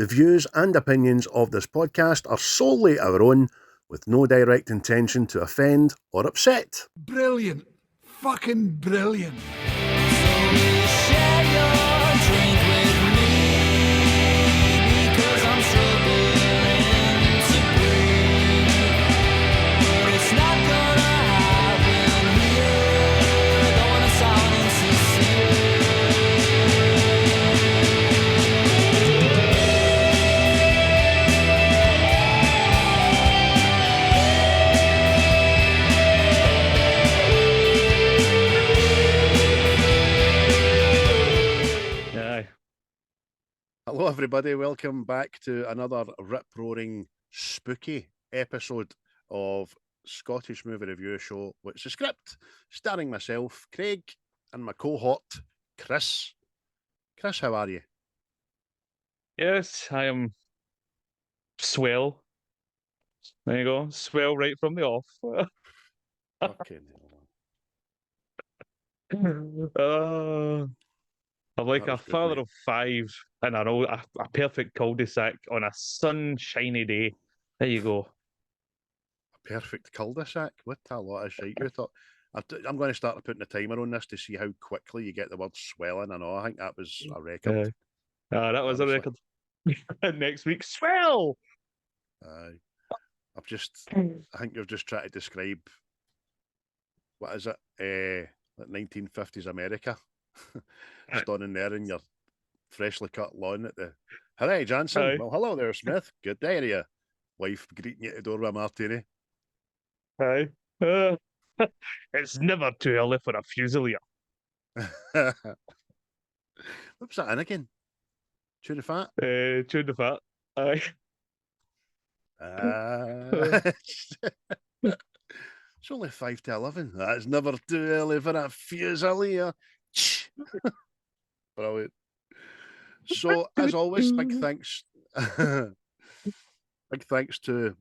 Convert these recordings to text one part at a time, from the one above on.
The views and opinions of this podcast are solely our own, with no direct intention to offend or upset. Brilliant. Fucking brilliant. Hello everybody, welcome back to another rip-roaring spooky episode of Scottish Movie Review Show, which is a script starring myself, Craig, and my cohort, Chris. Chris, how are you? Yes, I am swell. There you go, swell right from the off. Okay. I'm like That a was good, father mate. of five, and I know a perfect cul-de-sac on a sunshiny day. There you go. A perfect cul-de-sac. What a lot of shit you thought. I'm going to start putting a timer on this to see how quickly you get the word swelling. I know, I think that was a record. That was a record. Next week, swell! I think you've just tried to describe, what is it, like 1950s America. Standing there in your freshly cut lawn at the... Hooray, Johnson. Aye. Well, hello there, Smith. Good day to you. Wife greeting you at the door with a martini. Aye. It's never too early for a fusilier. What's that in again? Tune the fat? Tune the fat. Aye. It's only 5 to 11. That's never too early for a fusilier. Brilliant. So, as always, big thanks to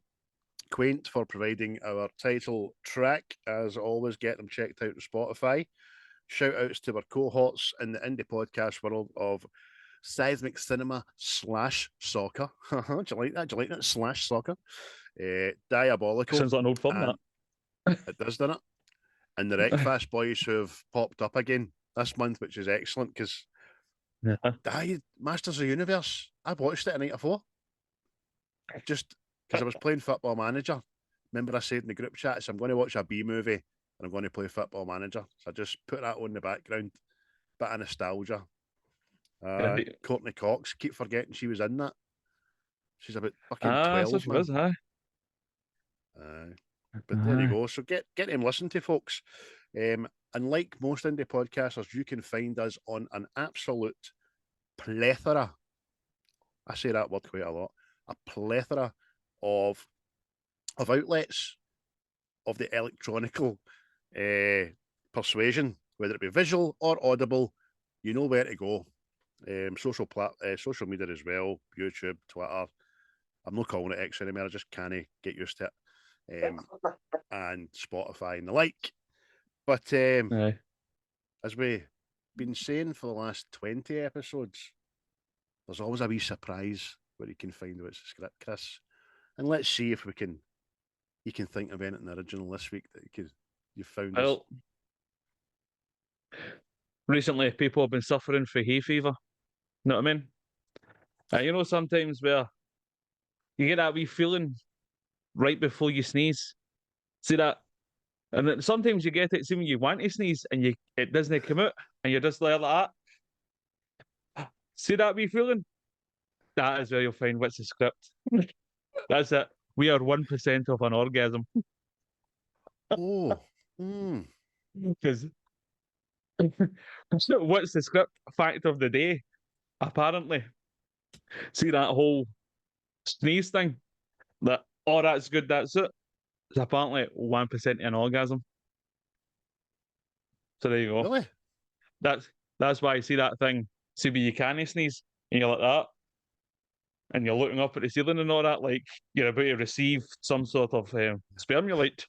Quaint for providing our title track. As always, get them checked out on Spotify. Shout outs to our cohorts in the indie podcast world of seismic cinema / soccer. Do you like that? Do you like that? / soccer. Diabolical. Sounds like an old film, that. It does, doesn't it? And the Wreckfast boys who have popped up again this month, which is excellent because Masters of the Universe, I watched it the night before. Just because I was playing Football Manager. Remember I said in the group chat, so I'm going to watch a B movie and I'm going to play Football Manager. So I just put that on in the background. Bit of nostalgia. Courtney Cox, keep forgetting she was in that. She's about fucking 12 so she now. was, aye. But there you go. So get him listen to, folks. And like most indie podcasters, you can find us on an absolute plethora. I say that word quite a lot. A plethora of outlets of the electronical persuasion, whether it be visual or audible. You know where to go. Social media as well, YouTube, Twitter. I'm not calling it X anymore. I just can't get used to it. And Spotify and the like. But as we've been saying for the last 20 episodes, there's always a wee surprise where you can find what's the script, Chris. And let's see if you can think of anything original this week that you found. Well, recently people have been suffering from hay fever. You know what I mean? You know, sometimes where you get that wee feeling right before you sneeze. See that? And then sometimes you get it, see when you want to sneeze and it doesn't come out and you're just like that. See that wee feeling? That is where you'll find what's the script. That's it. We are 1% of an orgasm. Oh. Because what's the script? Fact of the day, apparently. See that whole sneeze thing? That's good, that's it. It's apparently 1% an orgasm. So there you go. Really? That's why I see that thing. See where you can sneeze and you're like that. And you're looking up at the ceiling and all that, like you're about to receive some sort of sperm. You're like,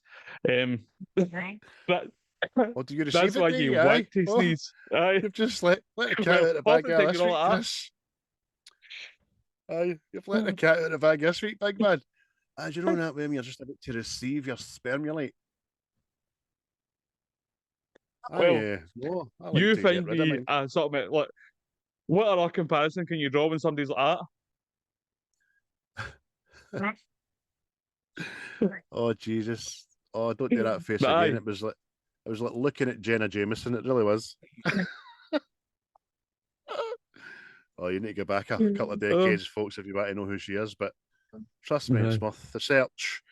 but Well, do you receive that's it? why you want to sneeze. You've just let a cat out of the bag of this week, Chris. Aye, you've let the cat out of the bag this week, big man. As you know that when you're just about to receive your sperm, you're like, Well, no, I like you to get find rid of me mine. sort of like, what other comparison can you draw when somebody's like that? Oh Jesus! Oh, don't do that face But again. aye, It was like looking at Jenna Jameson. It really was. Oh, you need to go back a couple of oh, decades, folks, if you want to know who she is. But trust me, it's aye, worth the search.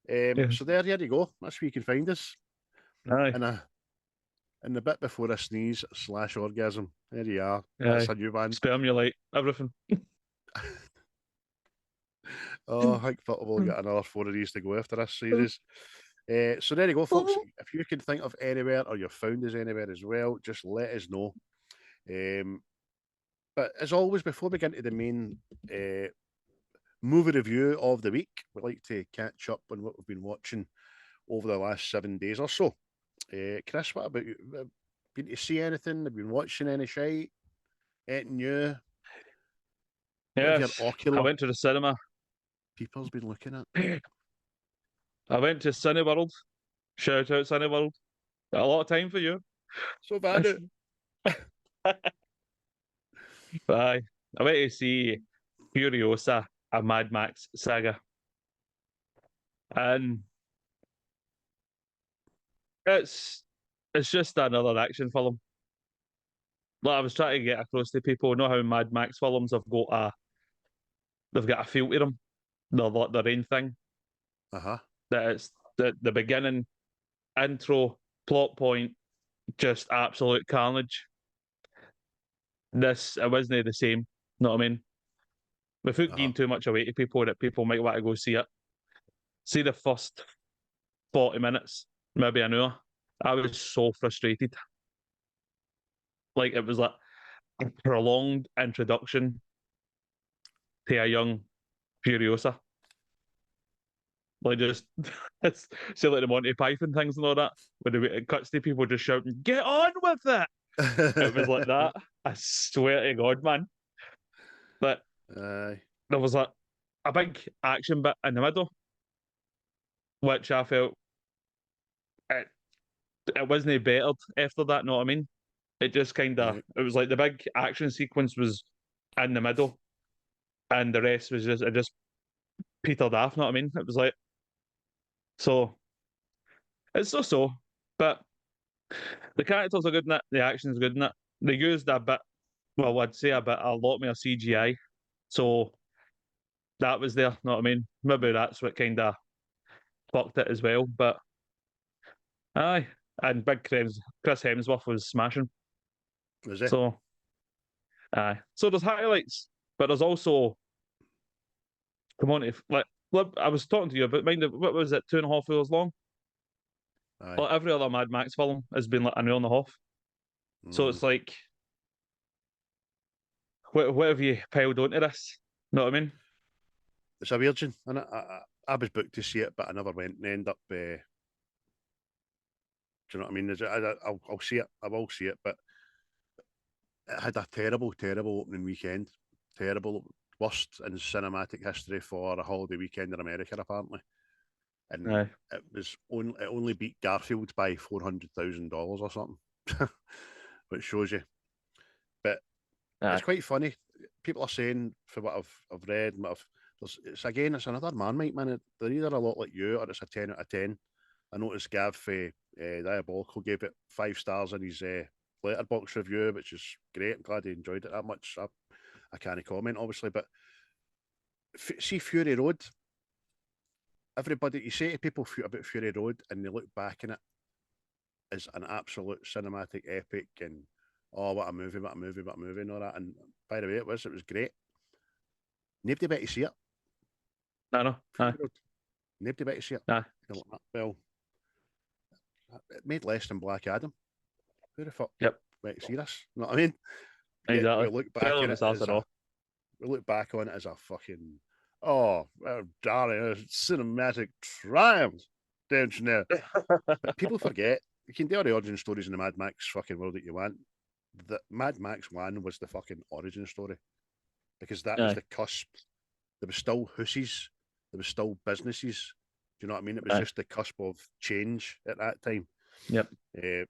yeah, So there you go. That's where you can find us. aye, In the bit before a sneeze / orgasm. There you are. That's aye. a new one. Spermulate, everything. Oh, I think football will get another 4 of these to go after this series. So there you go, folks. If you can think of anywhere or you've found us anywhere as well, just let us know. But as always, before we get into the main movie review of the week, we like to catch up on what we've been watching over the last 7 days or so. Chris, what about you? Been to see anything? Have you been watching any shite? Anything new? What have Yes, your I ocular went to the cinema. people's been looking at? I went to Cineworld. Shout out Cineworld. Got a lot of time for you. So bad. Aye. I went to see Furiosa, a Mad Max saga. And it's just another action film. Like I was trying to get across to people, know how Mad Max films have they've got a feel to them. They're like their own thing. Uh-huh. That it's the beginning, intro, plot point, just absolute carnage. This it wasn't the same. Know what I mean? Without Uh-huh. giving too much away to people that people might want to go see it. See the first 40 minutes, maybe an hour. I was so frustrated. Like it was like a prolonged introduction to a young Furiosa. Like just it's say like the Monty Python things and all that, when it cuts to people just shouting, "Get on with it!" It was like that. I swear to God, man. But Aye. there was like a big action bit in the middle, which I felt it, it wasn't bettered after that, know what I mean? It just kind of, Right. it was like the big action sequence was in the middle and the rest was just, it just petered off, know what I mean? It was like, so it's so, but the characters are good in it, the action's good in it. They used a bit, well, I'd say a lot more CGI. So that was there, know what I mean? Maybe that's what kind of fucked it as well, but aye. And big Chris Hemsworth was smashing. Was it? So, aye. So there's highlights, but there's also, come on, if like, I was talking to you about, mind, what was it, 2.5 hours long? Aye. Well, every other Mad Max film has been like an hour and a half. So it's like, what have you piled onto this? Know what I mean? It's a weird one. And I was booked to see it, but I never went and end up. Do you know what I mean? I'll see it. I will see it, but it had a terrible, terrible opening weekend. Terrible, worst in cinematic history for a holiday weekend in America, apparently. And Aye. it only beat Garfield by $400,000 or something, which shows you. But Aye. it's quite funny. People are saying, for what I've read, it's another Marmite, man. They're either a lot like you or it's a 10 out of 10. I noticed Gav Diabolical gave it 5 stars in his letterbox review, which is great. I'm glad he enjoyed it that much. I can't comment, obviously, but see Fury Road. Everybody, you say to people about Fury Road and they look back in it as an absolute cinematic epic and what a movie, and all that. And by the way, it was great. Nobody better see it. I know. Aye. Nobody better see it. Aye. Well, it made less than Black Adam. Who the fuck Yep. better see this? You know what I mean? Exactly. We look back on it we look back on it as a fucking darling, a cinematic triumph, don't you know? But people forget. You can do all the origin stories in the Mad Max fucking world that you want. The Mad Max 1 was the fucking origin story. because that was the cusp. There was still hussies, there was still businesses. Do you know what I mean? It was just the cusp of change at that time. Yep. And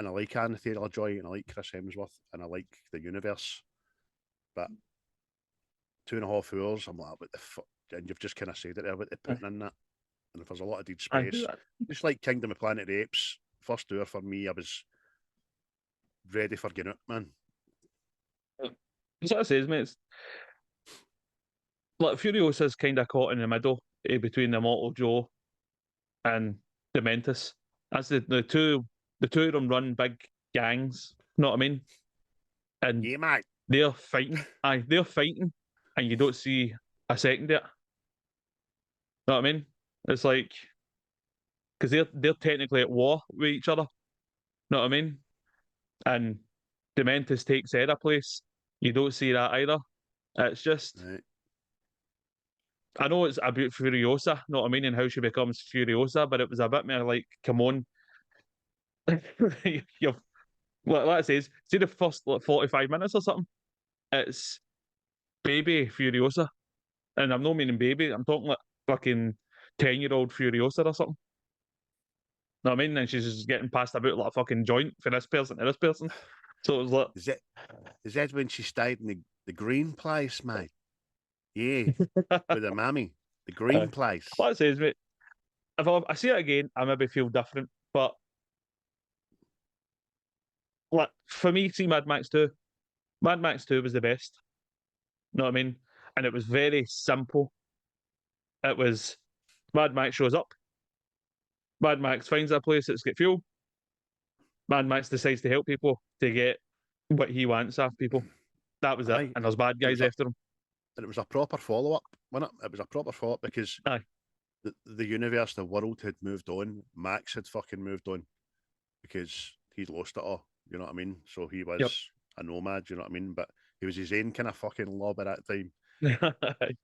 I like Anne Taylor-Joy, and I like Chris Hemsworth, and I like the universe. But 2.5 hours, I'm like, what the fuck? And you've just kind of said it there, what they're putting in that. And if there's a lot of dead space, just like Kingdom of Planet of the Apes, first hour for me, I was ready for getting out, man. That's what I says, mate. It's like Furiosa's kind of caught in the middle between the Immortal Joe and Dementus. That's the two of them run big gangs. You know what I mean? And yeah, mate. They're fighting. They're fighting, and you don't see a second yet. Know what I mean? It's like because they're technically at war with each other. Know what I mean? And Dementus takes Edda place. You don't see that either. It's just right. I know it's about Furiosa, know what I mean, and how she becomes Furiosa, but it was a bit more like, come on. You've like it says, see the first 45 minutes or something? It's baby Furiosa. And I'm not meaning baby, I'm talking like fucking 10-year-old Furiosa or something. Know what I mean? And she's just getting passed about like a fucking joint for this person to this person. So it was like is that when she stayed in the green place, mate? Yeah. With her mammy. The green place. What it says, mate, if I see it again, I maybe feel different. But like for me, see Mad Max 2. Mad Max 2 was the best. Know what I mean? And it was very simple. It was Mad Max shows up. Mad Max finds a place that's got fuel. Mad Max decides to help people to get what he wants off people. That was it. And there's bad guys after him. And it was a proper follow-up, wasn't it? It was a proper follow-up because the universe, the world had moved on. Max had fucking moved on because he'd lost it all. You know what I mean? So he was a nomad, you know what I mean? But he was his own kind of fucking lob at that time.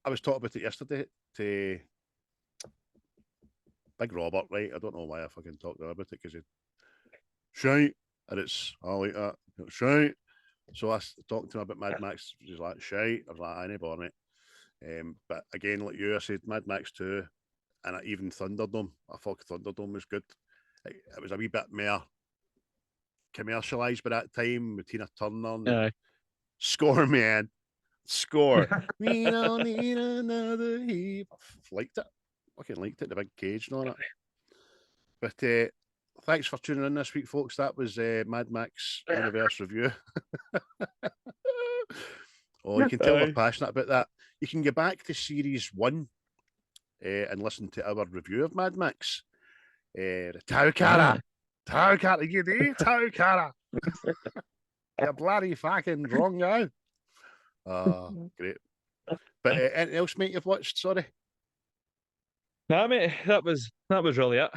I was talking about it yesterday to Big Robert, right? I don't know why I fucking talked about it because he shite, and I like that. Shite. So I talked to him about Mad Max. He's like, shite. I was like, I ain't born it. But again, like you, I said Mad Max 2, and even Thunderdome. I thought Thunderdome was good. It was a wee bit more commercialised by that time with Tina Turner. Score, man. Score. We don't need another heap. I liked it. Fucking liked it. The big cage and all that. But thanks for tuning in this week, folks. That was Mad Max Universe Review. Oh, you can tell we're passionate about that. You can get back to Series 1 and listen to our review of Mad Max. The Tau Cara, you do, Tau Cara. You're bloody fucking wrong now. Great. But anything else, mate, you've watched? Sorry. Nah, mate, that was really it.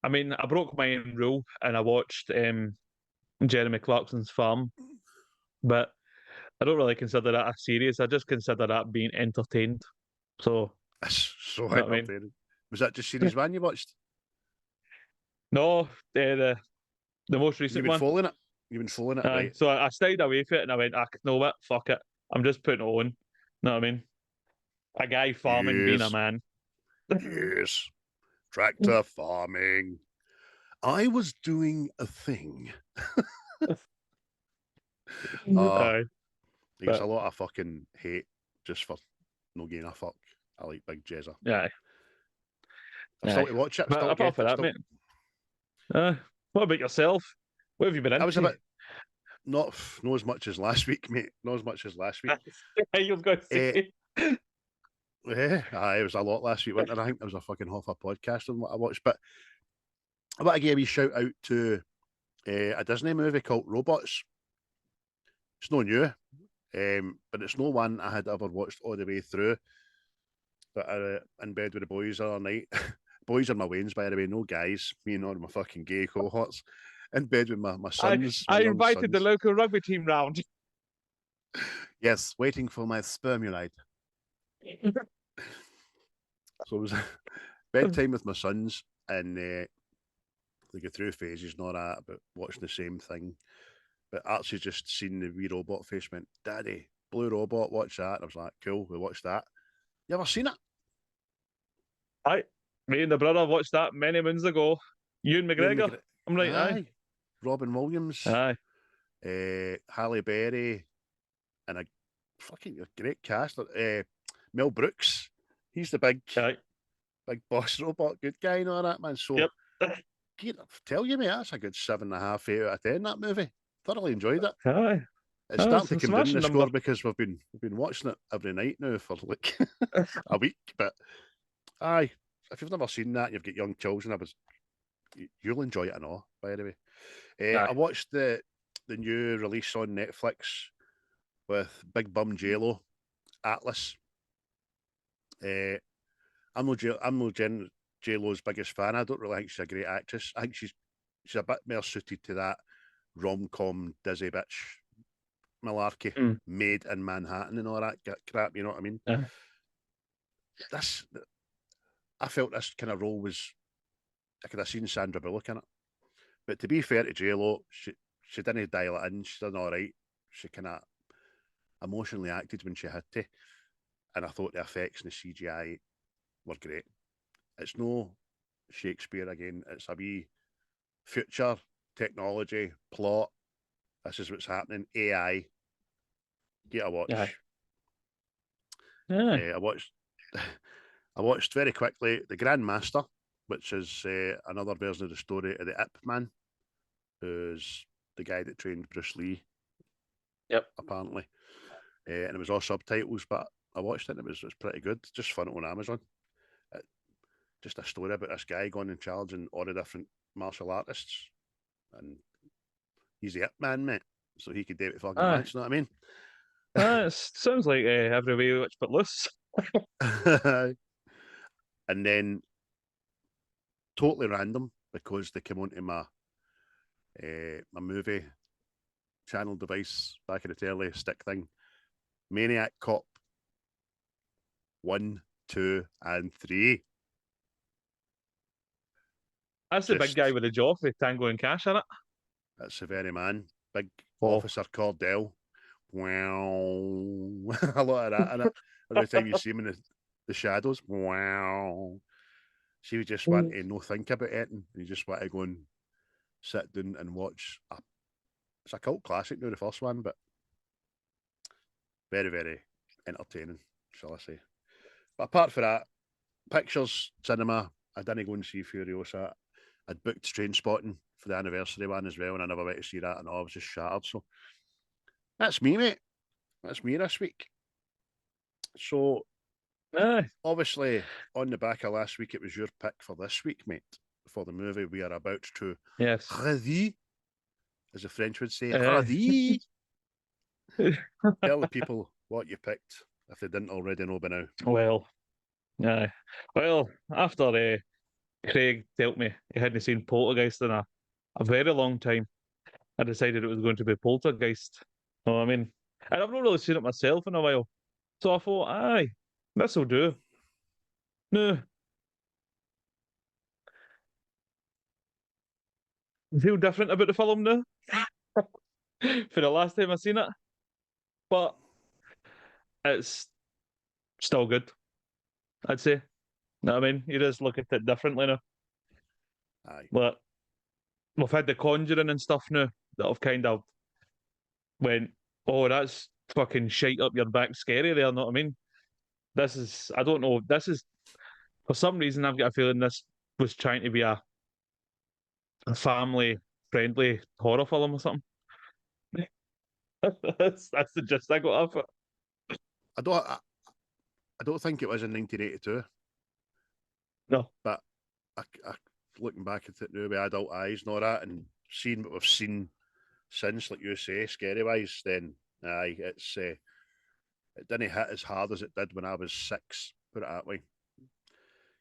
I mean, I broke my own rule and I watched Jeremy Clarkson's Farm, but I don't really consider that a series. I just consider that being entertained. So that's so entertaining. I mean? Was that just Series 1 you watched? No, the most recent one. You've been following it, right? So I stayed away from it and I went, no, what? Fuck it. I'm just putting it on. Know what I mean? A guy farming, being a man. Yes. Tractor farming. I was doing a thing. There's a lot of fucking hate just for no getting a fuck. I like Big Jezza. Yeah. I'm still to watch it. But apart from that, mate. What about yourself? What have you been into? I was a bit not as much as last week, mate. Not as much as last week. You've got to say. It was a lot last week, wasn't it? I think there was a fucking half a podcast on what I watched. But I want to give a wee shout out to a Disney movie called Robots. It's no new, but it's no one I had ever watched all the way through. But in bed with the boys the other night. Boys are my wains, by the way, no guys. Me and all my fucking gay cohorts. In bed with my sons. I invited the local rugby team round. Yes, waiting for my spermulite. So it was bedtime with my sons, and they go through phases and all that, but watching the same thing. But Archie just seen the wee robot face, went, Daddy, blue robot, watch that. And I was like, cool, we watched that. You ever seen it? Aye. Me and the brother watched that many moons ago. Ewan McGregor. I'm right, aye. Robin Williams, Aye. Halle Berry, and a fucking great cast. Mel Brooks, he's the big boss robot, good guy and all that, man. So, Yep. I tell you, mate, that's a good 7.5, 8 out of 10, that movie. Thoroughly enjoyed it. Aye. It's starting to come down the score number. because we've been watching it every night now for like a week. But aye, if you've never seen that, and you've got young children, you'll enjoy it and all. By the way, I watched the new release on Netflix with Big Bum J-Lo, Atlas. I'm no J-Lo's biggest fan. I don't really think she's a great actress. I think she's a bit more suited to that rom-com dizzy bitch malarkey, Made in Manhattan and all that crap, you know what I mean? I felt this kind of role was, I could have seen Sandra Bullock in it. But to be fair to J-Lo, she didn't dial it in. She done all right. She kind of emotionally acted when she had to. And I thought the effects and the CGI were great. It's no Shakespeare again. It's a wee future technology plot. This is what's happening. AI. Get a watch. I watched very quickly The Grandmaster, which is another version of the story of the Ip Man, who's the guy that trained Bruce Lee. Yep. Apparently. And it was all subtitles, but I watched it and it was pretty good. Just fun on Amazon. Just a story about this guy going and challenging all the different martial artists. And he's the Ip Man, mate. So he could do it fucking wants, you know what I mean? It sounds like every way which but loose. And then, totally random, because they came onto my movie channel device back in the telly stick thing. Maniac Cop 1, 2, and 3. That's the big guy with the jaw with Tango and Cash in it. That's the very man. Big Officer Cordell. Wow. A lot of that in it. Every time you see him in the shadows. Wow. See, we just want to no think about it, and you just want to go and sit down and watch. It's a cult classic now, the first one, but very, very entertaining, shall I say. But apart from that, pictures, cinema, I didn't go and see Furiosa. I'd booked Trainspotting for the anniversary one as well, and I never went to see that, and I was just shattered. So that's me, mate. That's me this week. So, obviously, on the back of last week, it was your pick for this week, mate, for the movie we are about to review, as the French would say. Review. Tell the people what you picked, if they didn't already know by now. Well, after Craig told me he hadn't seen Poltergeist in a very long time, I decided it was going to be Poltergeist. You know what I mean? And I've not really seen it myself in a while. So I thought, aye, this'll do. No. I feel different about the film now. For the last time I seen it. But it's still good, I'd say. You know what I mean? You just look at it differently now. Aye. But we've had the Conjuring and stuff now that have kind of went, oh, that's fucking shite up your back scary there, know what I mean? This is, I don't know, this is, for some reason, I've got a feeling this was trying to be a family-friendly horror film or something. that's the gist I got off it. I don't think it was in 1982. No. But I looking back at it now with adult eyes and all that, and seeing what we've seen since, like you say, scary-wise, then aye, it didn't hit as hard as it did when I was 6, put it that way.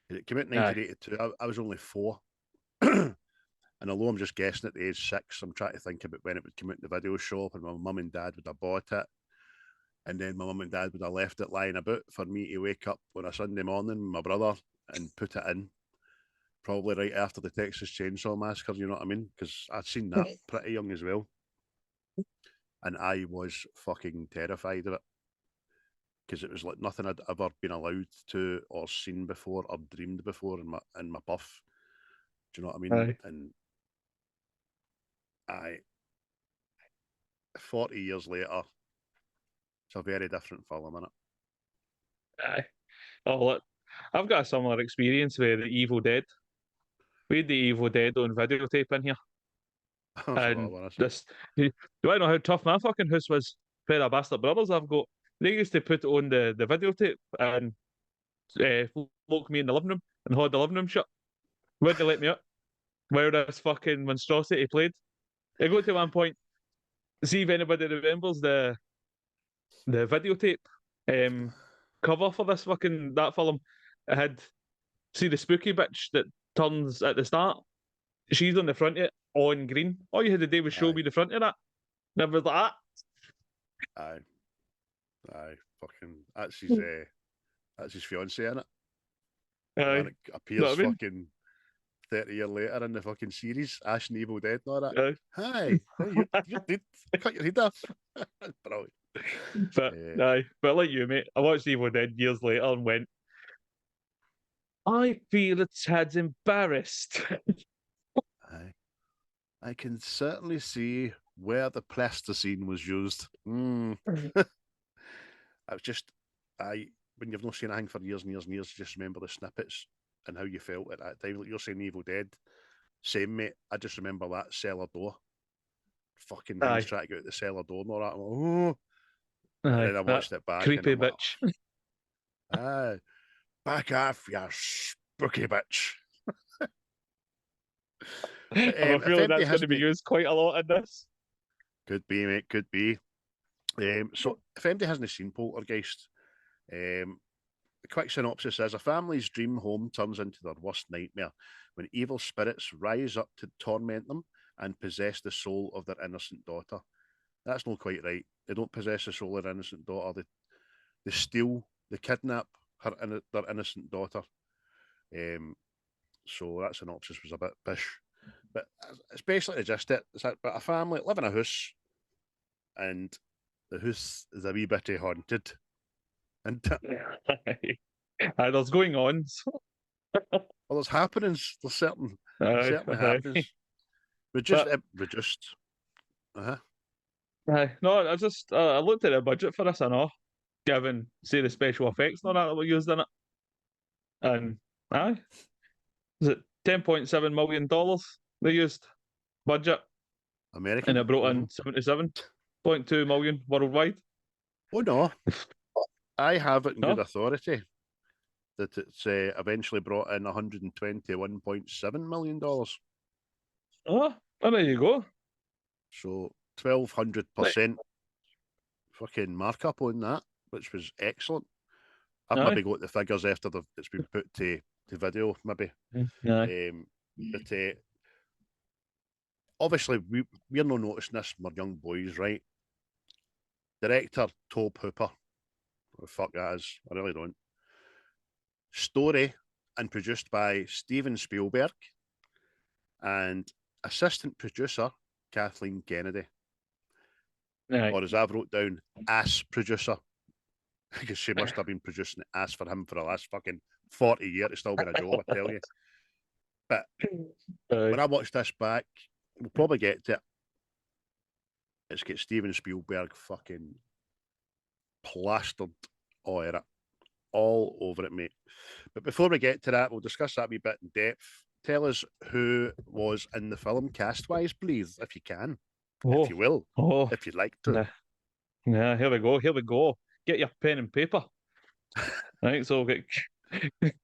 It came out in 1982. I was only 4. And although I'm just guessing at the age 6, I'm trying to think about when it would come out in the video shop, and my mum and dad would have bought it. And then my mum and dad would have left it lying about for me to wake up on a Sunday morning with my brother and put it in. Probably right after the Texas Chainsaw Massacre, you know what I mean? Because I'd seen that pretty young as well. and I was fucking terrified of it because it was like nothing I'd ever been allowed to or seen before or dreamed before in my buff. Do you know what I mean? Aye. And 40 years later, it's a very different film, isn't it? Aye. Oh, look, I've got a similar experience with the Evil Dead. We had the Evil Dead on videotape in here, and Well, this. Do I know how tough my fucking house was? Pair of bastard brothers I've got. They used to put it on the videotape and lock me in the living room and hold the living room shut. Wouldn't they let me out? Where this fucking monstrosity played. I got to one point. See if anybody remembers the videotape cover for this fucking that film. It had see the spooky bitch that turns at the start. She's on the front of it on green. All you had to do was show Aye. me the front of that. Never like Aye, fucking that's his fiance, isn't it? that. Aye. And it appears Know what I mean? fucking 30 years later in the fucking series, Ash and Evil Dead and all that. Aye. Hi, hey, you did cut your head off. Brilliant. But aye, but like you, mate, I watched Evil Dead years later and went, I feel a tad embarrassed. Aye. I can certainly see where the plasticine was used. I was just, when you've not seen anything for years and years and years, just remember the snippets and how you felt at that time. Like you're saying Evil Dead, same mate. I just remember that cellar door. Fucking Aye. things trying to get out the cellar door and all that. I'm like, oh. And Aye, then I watched it back. creepy and I'm bitch. Like, aye, back off, you spooky bitch. I have a feeling that's going to be hasn't- used quite a lot in this. Could be, mate. Could be. So, if anybody hasn't seen Poltergeist, the quick synopsis is a family's dream home turns into their worst nightmare when evil spirits rise up to torment them and possess the soul of their innocent daughter. That's not quite right. They don't possess the soul of their innocent daughter. They steal, they kidnap their innocent daughter. So that synopsis was a bit bish. But it's basically just it. It's about a family live in a house, and the house is a wee bit haunted. And Aye, there's going on. well, there's happenings. There's certainly Aye. happenings. Reduced. Aye. No, I looked at the budget for this and all, given say the special effects and all that were used in it. And aye. Is it $10.7 million they used budget? American. And it brought in 77.2 million worldwide. Oh no. I have it in No? good authority that it's eventually brought in $121.7 million. Oh, well, there you go. So 1,200% fucking markup on that, which was excellent. I've Aye. maybe got the figures after it's been put to video, maybe. Aye. But obviously, we're not noticing this, we're young boys, right? Director Tobe Hooper. What the fuck that is, I really don't. Story and produced by Steven Spielberg and assistant producer Kathleen Kennedy. Aye. Or as I've wrote down, ass producer. Because she must have been producing ass for him for the last fucking 40 years. It's still been a job, I tell you. But when I watch this back, we'll probably get to it. It's got Steven Spielberg fucking plastered all over it, mate. But before we get to that, we'll discuss that a wee bit in depth. Tell us who was in the film cast-wise, please, if you can. If you will. If you'd like to. Yeah, here we go. Get your pen and paper. Right, so we'll get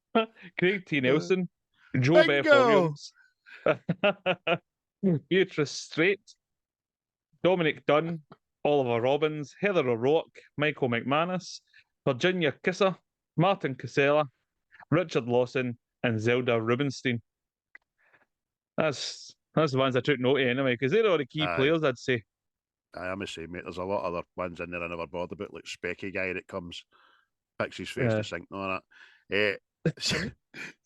Craig T. Nelson, JoBeth Williams, Beatrice Straight, Dominique Dunn, Oliver Robbins, Heather O'Rourke, Michael McManus, Virginia Kisser, Martin Casella, Richard Lawson, and Zelda Rubenstein. That's the ones I took note of anyway, because they're all the key players, I'd say. I am the same, mate. There's a lot of other ones in there I never bothered about, like Specky guy that comes, picks his face to sink and all that.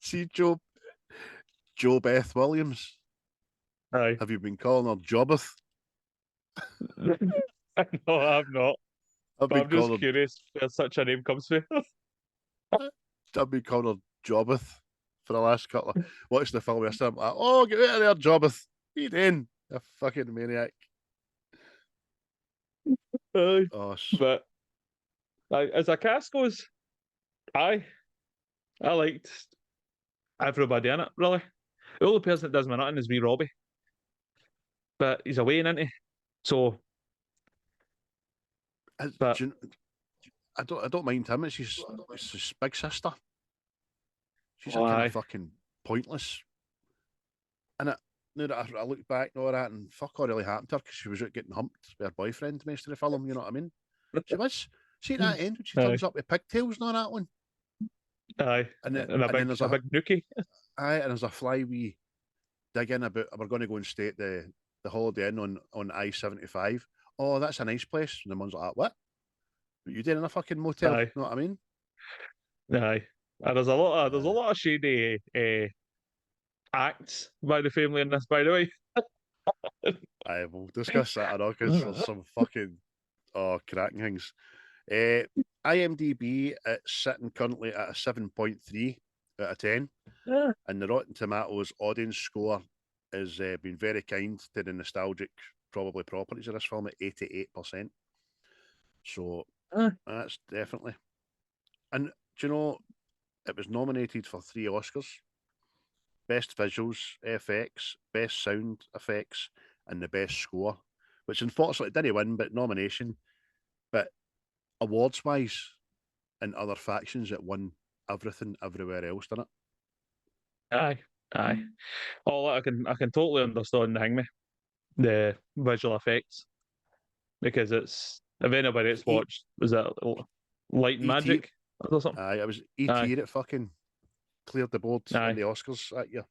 See JoBeth Williams? Aye. Have you been calling her JoBeth? No, I'm not. I've But been I'm just calling her, curious where such a name comes from. I've been calling her JoBeth for the last couple of watching the film yesterday. I'm like, oh, get out of there, JoBeth. What are you doing? You fucking maniac. Aye. Oh, But as a cast goes, I liked everybody in it, really. The only person that does me nothing is wee Robbie. But he's away, isn't he? So, but I don't mind him. It's his big sister. She's a oh, kind aye. of fucking pointless. And now that I look back and all that, and fuck all really happened to her because she was out getting humped by her boyfriend most of the film, you know what I mean? She was. See that end when she Aye. turns up with pigtails and all that one? Aye. And And a then big there's a big nookie. aye, and there's a fly wee dig in about we're going to go and stay at the Holiday Inn on I-75. Oh, that's a nice place. And the one's like, what? You did in a fucking motel? Aye. You know what I mean? Aye. And there's a lot of shady acts by the family in this, by the way. Aye, we'll discuss that because there's some fucking cracking things. IMDb, it's sitting currently at a 7.3 out of 10. Yeah. And the Rotten Tomatoes audience score has been very kind to the nostalgic, probably properties of this film at 88%. So that's definitely. And do you know, it was nominated for 3 Oscars: Best Visuals FX, Best Sound Effects, and the Best Score, which unfortunately didn't win, but nomination. But awards-wise, and other factions, it won everything everywhere else, didn't it? Aye. Oh, I can totally understand the visual effects because it's if anybody that's watched was that Light and E.T. Magic or something. Aye, it was E.T. that fucking cleared the board in the Oscars that year.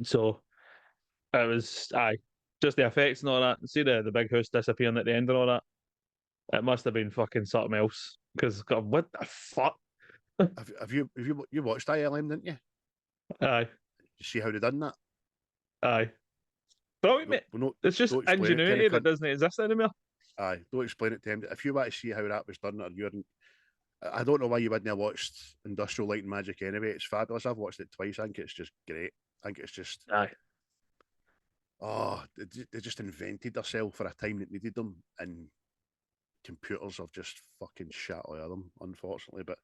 So it was just the effects and all that. See the big house disappearing at the end and all that. It must have been fucking something else. Because what the fuck? Have you watched ILM, didn't you? Aye. You see how they done that? Aye. Brilliant, mate. It's just ingenuity that doesn't exist anymore. Aye, don't explain it to him. If you want to see how that was done, I don't know why you wouldn't have watched Industrial Light and Magic anyway. It's fabulous. I've watched it twice. I think it's just great. I think it's just they just invented themselves for a time that needed them, and computers have just fucking shit all of them, unfortunately. But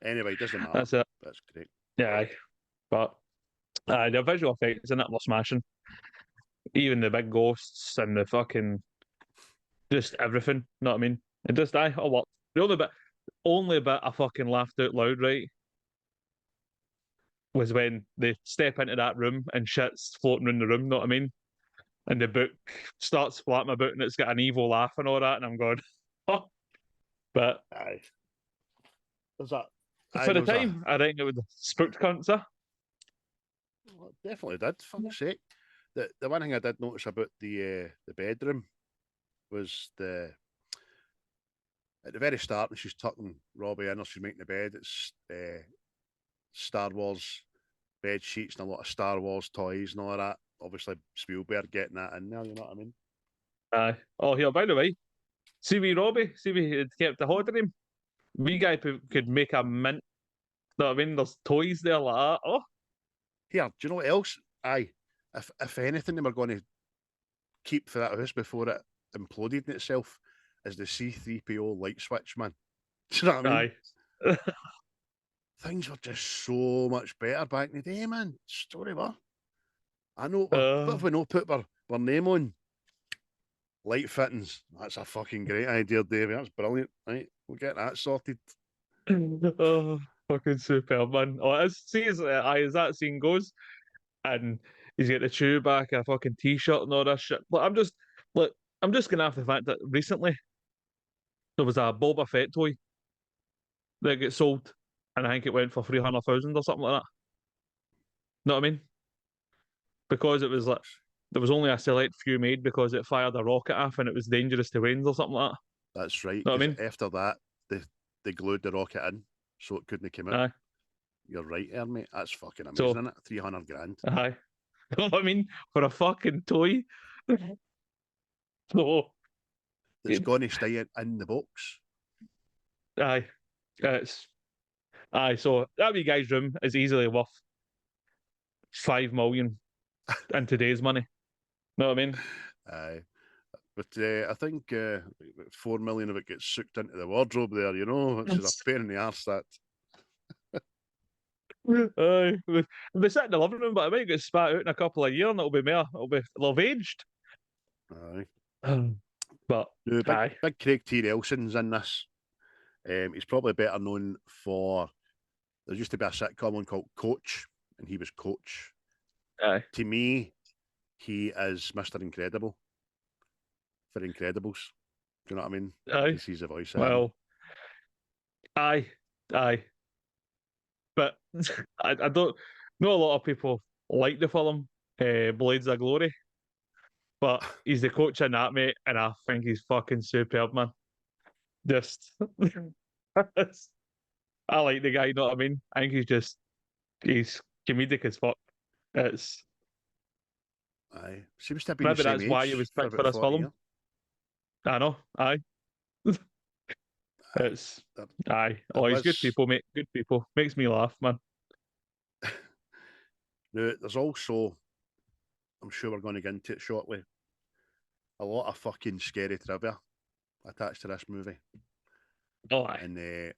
anyway, it doesn't matter. That's it. That's great. Yeah, but the visual effects in it were smashing. Even the big ghosts and the fucking just everything. Know what I mean? It just a lot. The only bit I fucking laughed out loud, right, was when they step into that room and shit's floating around the room. Know what I mean? And the book starts flapping about and it's got an evil laugh and all that, and I'm going, oh. But aye, there's that. For the time, I think it would spooked cunts, huh? Well, it definitely did. Fuck's sake. The one thing I did notice about the bedroom was at the very start when she's tucking Robbie in or she's making the bed, it's Star Wars bed sheets and a lot of Star Wars toys and all that. Obviously Spielberg getting that in there, you know what I mean? Aye. Oh, here, by the way, see we Robbie, see we had kept the holding him. We guy could make a mint. You know what I mean? There's toys there like that. Oh. Here, do you know what else? Aye. If anything they were going to keep for that house before it imploded in itself is the C-3PO light switch, man. Do you know what I mean? Aye. Things were just so much better back in the day, man. Story were. I know, what if we not put our name on? Light fittings. That's a fucking great idea, Davey. That's brilliant. Right, we'll get that sorted. Oh, fucking superb, man. Oh, as that scene goes, and he's got the chew back, a fucking t-shirt and all that shit. But I'm just gonna have the fact that recently there was a Boba Fett toy that got sold, and I think it went for 300,000 or something like that. Know what I mean? Because it was like there was only a select few made because it fired a rocket off and it was dangerous to winds or something like that. That's right. Know what I mean? After that, they glued the rocket in so it couldn't come out. Aye. You're right, mate. That's fucking amazing, isn't it? 300 grand. Aye. You know what I mean? For a fucking toy. So, that's going to stay in the box. aye. So that wee guy's room is easily worth 5 million in today's money. Know what I mean? Aye. But I think 4 million of it gets sucked into the wardrobe there, you know, which is a pain in the arse, that. Aye. They sit in the living room, but it might get spat out in a couple of years and it'll have aged. Aye. But, No, aye. big Craig T. Nelson's in this. He's probably better known for. There used to be a sitcom one called Coach, and he was Coach. Aye. To me, he is Mr. Incredible for Incredibles. Do you know what I mean? Aye. Because he's a voice. Well, aye. But I don't know, a lot of people like the film, Blades of Glory. But he's the coach in that, mate, and I think he's fucking superb, man. Just, I like the guy, you know what I mean? I think he's comedic as fuck. It's Aye. Seems to have been maybe the same that's why he age was for picked for about this 40 film. years. I know, aye. It's aye. Oh, he's good people, mate. Good people. Makes me laugh, man. Now, there's also, I'm sure we're going to get into it shortly, a lot of fucking scary trivia attached to this movie. Oh, aye. And the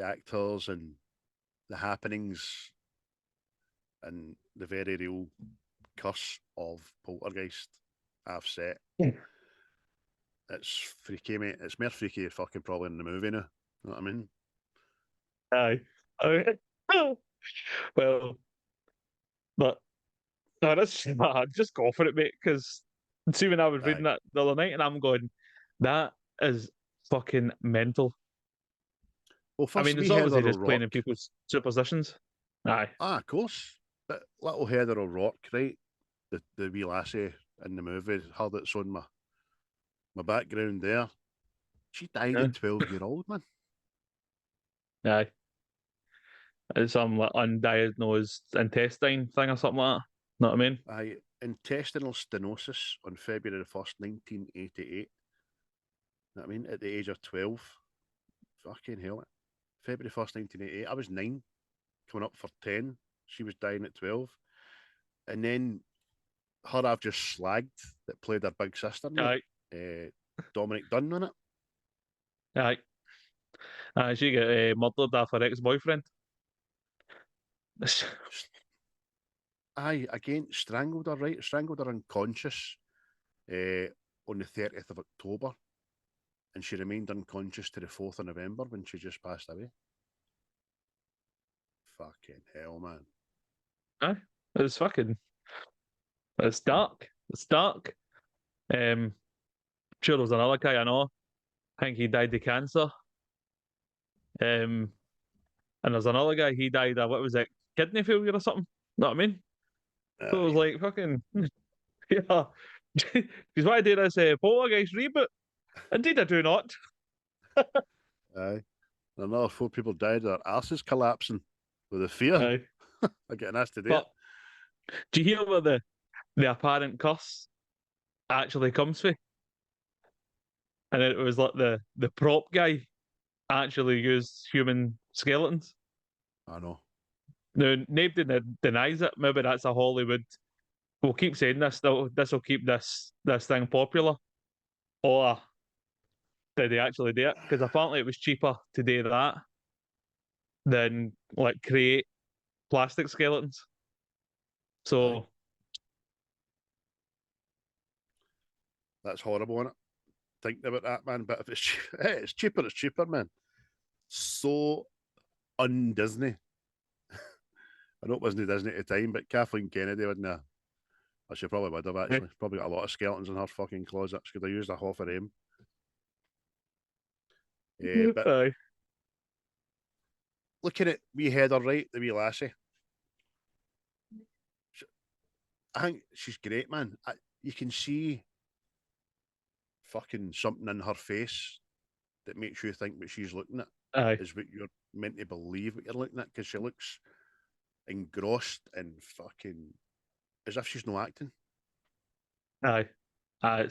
actors and the happenings and the very real curse of Poltergeist I've set. It's freaky, mate. It's more freaky fucking probably in the movie now. You know what I mean? Aye. Well, but no, that's just go for it, mate. Because see, when I was reading that the other night, and I'm going, that is fucking mental. Well, I first mean, we it's Heather obviously just playing in O'Rourke. people's superstitions. Aye. Of course. But little Heather O'Rourke, right? The wee lassie in the movie, her that's on my background there. She died Yeah. at 12-year-old, man. Aye. It's some like undiagnosed intestine thing or something like that. Know what I mean? Aye, intestinal stenosis on February the 1st, 1988. You know what I mean? At the age of 12. Fucking hell. February 1st, 1988. I was 9, coming up for 10. She was dying at 12. And then her I've just slagged that played her big sister, mate. Aye. Dominique Dunn on it. Aye. She got murdered after her ex-boyfriend. Aye, again, strangled her, right? Strangled her unconscious on the 30th of October. And she remained unconscious to the 4th of November when she just passed away. Fucking hell, man. Aye. It's fucking... It's dark. It's dark. Sure, there was another guy I know. I think he died of cancer. And there's another guy, he died of, what was it, kidney failure or something? Know what I mean? So it was like, fucking... Yeah. Because why did I say Poltergeist reboot? Indeed, I do not. Aye. Another 4 people died of their arses collapsing with the fear. Aye. I'm getting asked today. But do you hear where the apparent curse actually comes from? And it was like the prop guy actually used human skeletons. I know. Now, nobody denies it. Maybe that's a Hollywood. We'll keep saying this. This will keep this thing popular. Or did they actually do it? Because apparently it was cheaper to do that than like create plastic skeletons. So that's horrible, isn't it? Thinking about that, man. But if it's it's cheaper, it's cheaper, man. So un-Disney. I know it wasn't Disney at the time, but Kathleen Kennedy wouldn't have. Well, she probably would have, actually. Probably got a lot of skeletons in her fucking closet. She could have used a half of them. But aye. looking at wee Heather, right, the wee lassie. I think she's great, man. You can see fucking something in her face that makes you think what she's looking at is what you're meant to believe what you're looking at, because she looks engrossed and fucking as if she's not acting. Aye. I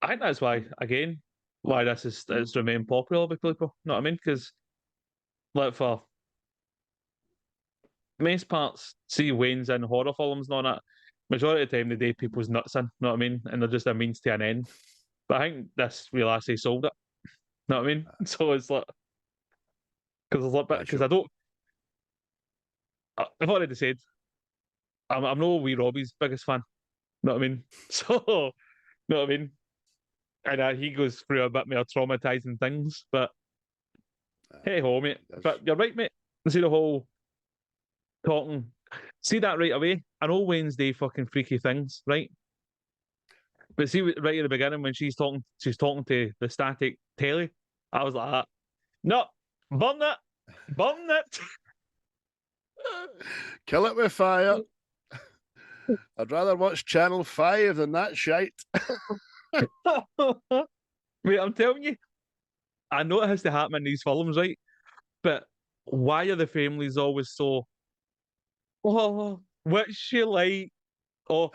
think that's why, again, why this is it's remained popular with people. You know what I mean? Because, like, for most parts, see Wayne's in horror films and all that, majority of the time they do people's nuts in, you know what I mean? And they're just a means to an end. But I think this real actually sold it. You know what I mean? So it's like, because I don't, I've already said, I'm no wee Robbie's biggest fan. You know what I mean? So, you know what I mean? And he goes through a bit more traumatizing things, but hey ho, mate. But you're right, mate. See the whole talking. See that right away. I know Wednesday fucking freaky things, right? But see right at the beginning when she's talking to the static telly. I was like, no, burn it. Kill it with fire. I'd rather watch Channel 5 than that shite. Mate, I'm telling you, I know it has to happen in these films, right? But why are the families always so, oh, what's she like? Oh,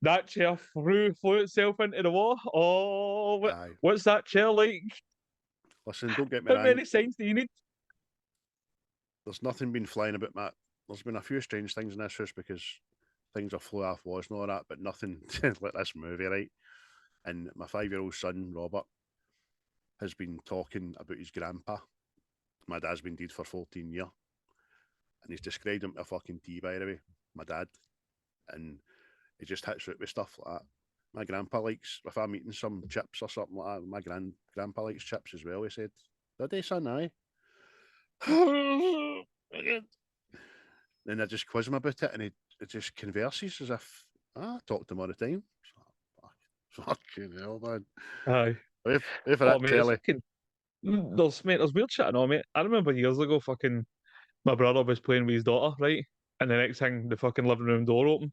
that chair flew itself into the wall. Oh, what's that chair like? Listen, don't get me How wrong. many signs do you need? There's nothing been flying about, Matt. There's been a few strange things in this house because things have flew off walls and all that, but nothing like this movie, right? And my 5-year-old son, Robert, has been talking about his grandpa. My dad's been dead for 14 years. And he's described him to a fucking T, by the way, my dad. And he just hits out with stuff like that. My grandpa likes, if I'm eating some chips or something like that, my grandpa likes chips as well, he said. Did he, son? Aye. Then I just quiz him about it and he just converses as if, I talk to him all the time. Fucking hell, man. Aye. Wait for that telly. There's weird shit, I know, mate. I remember years ago, fucking, my brother was playing with his daughter, right? And the next thing, the fucking living room door opened.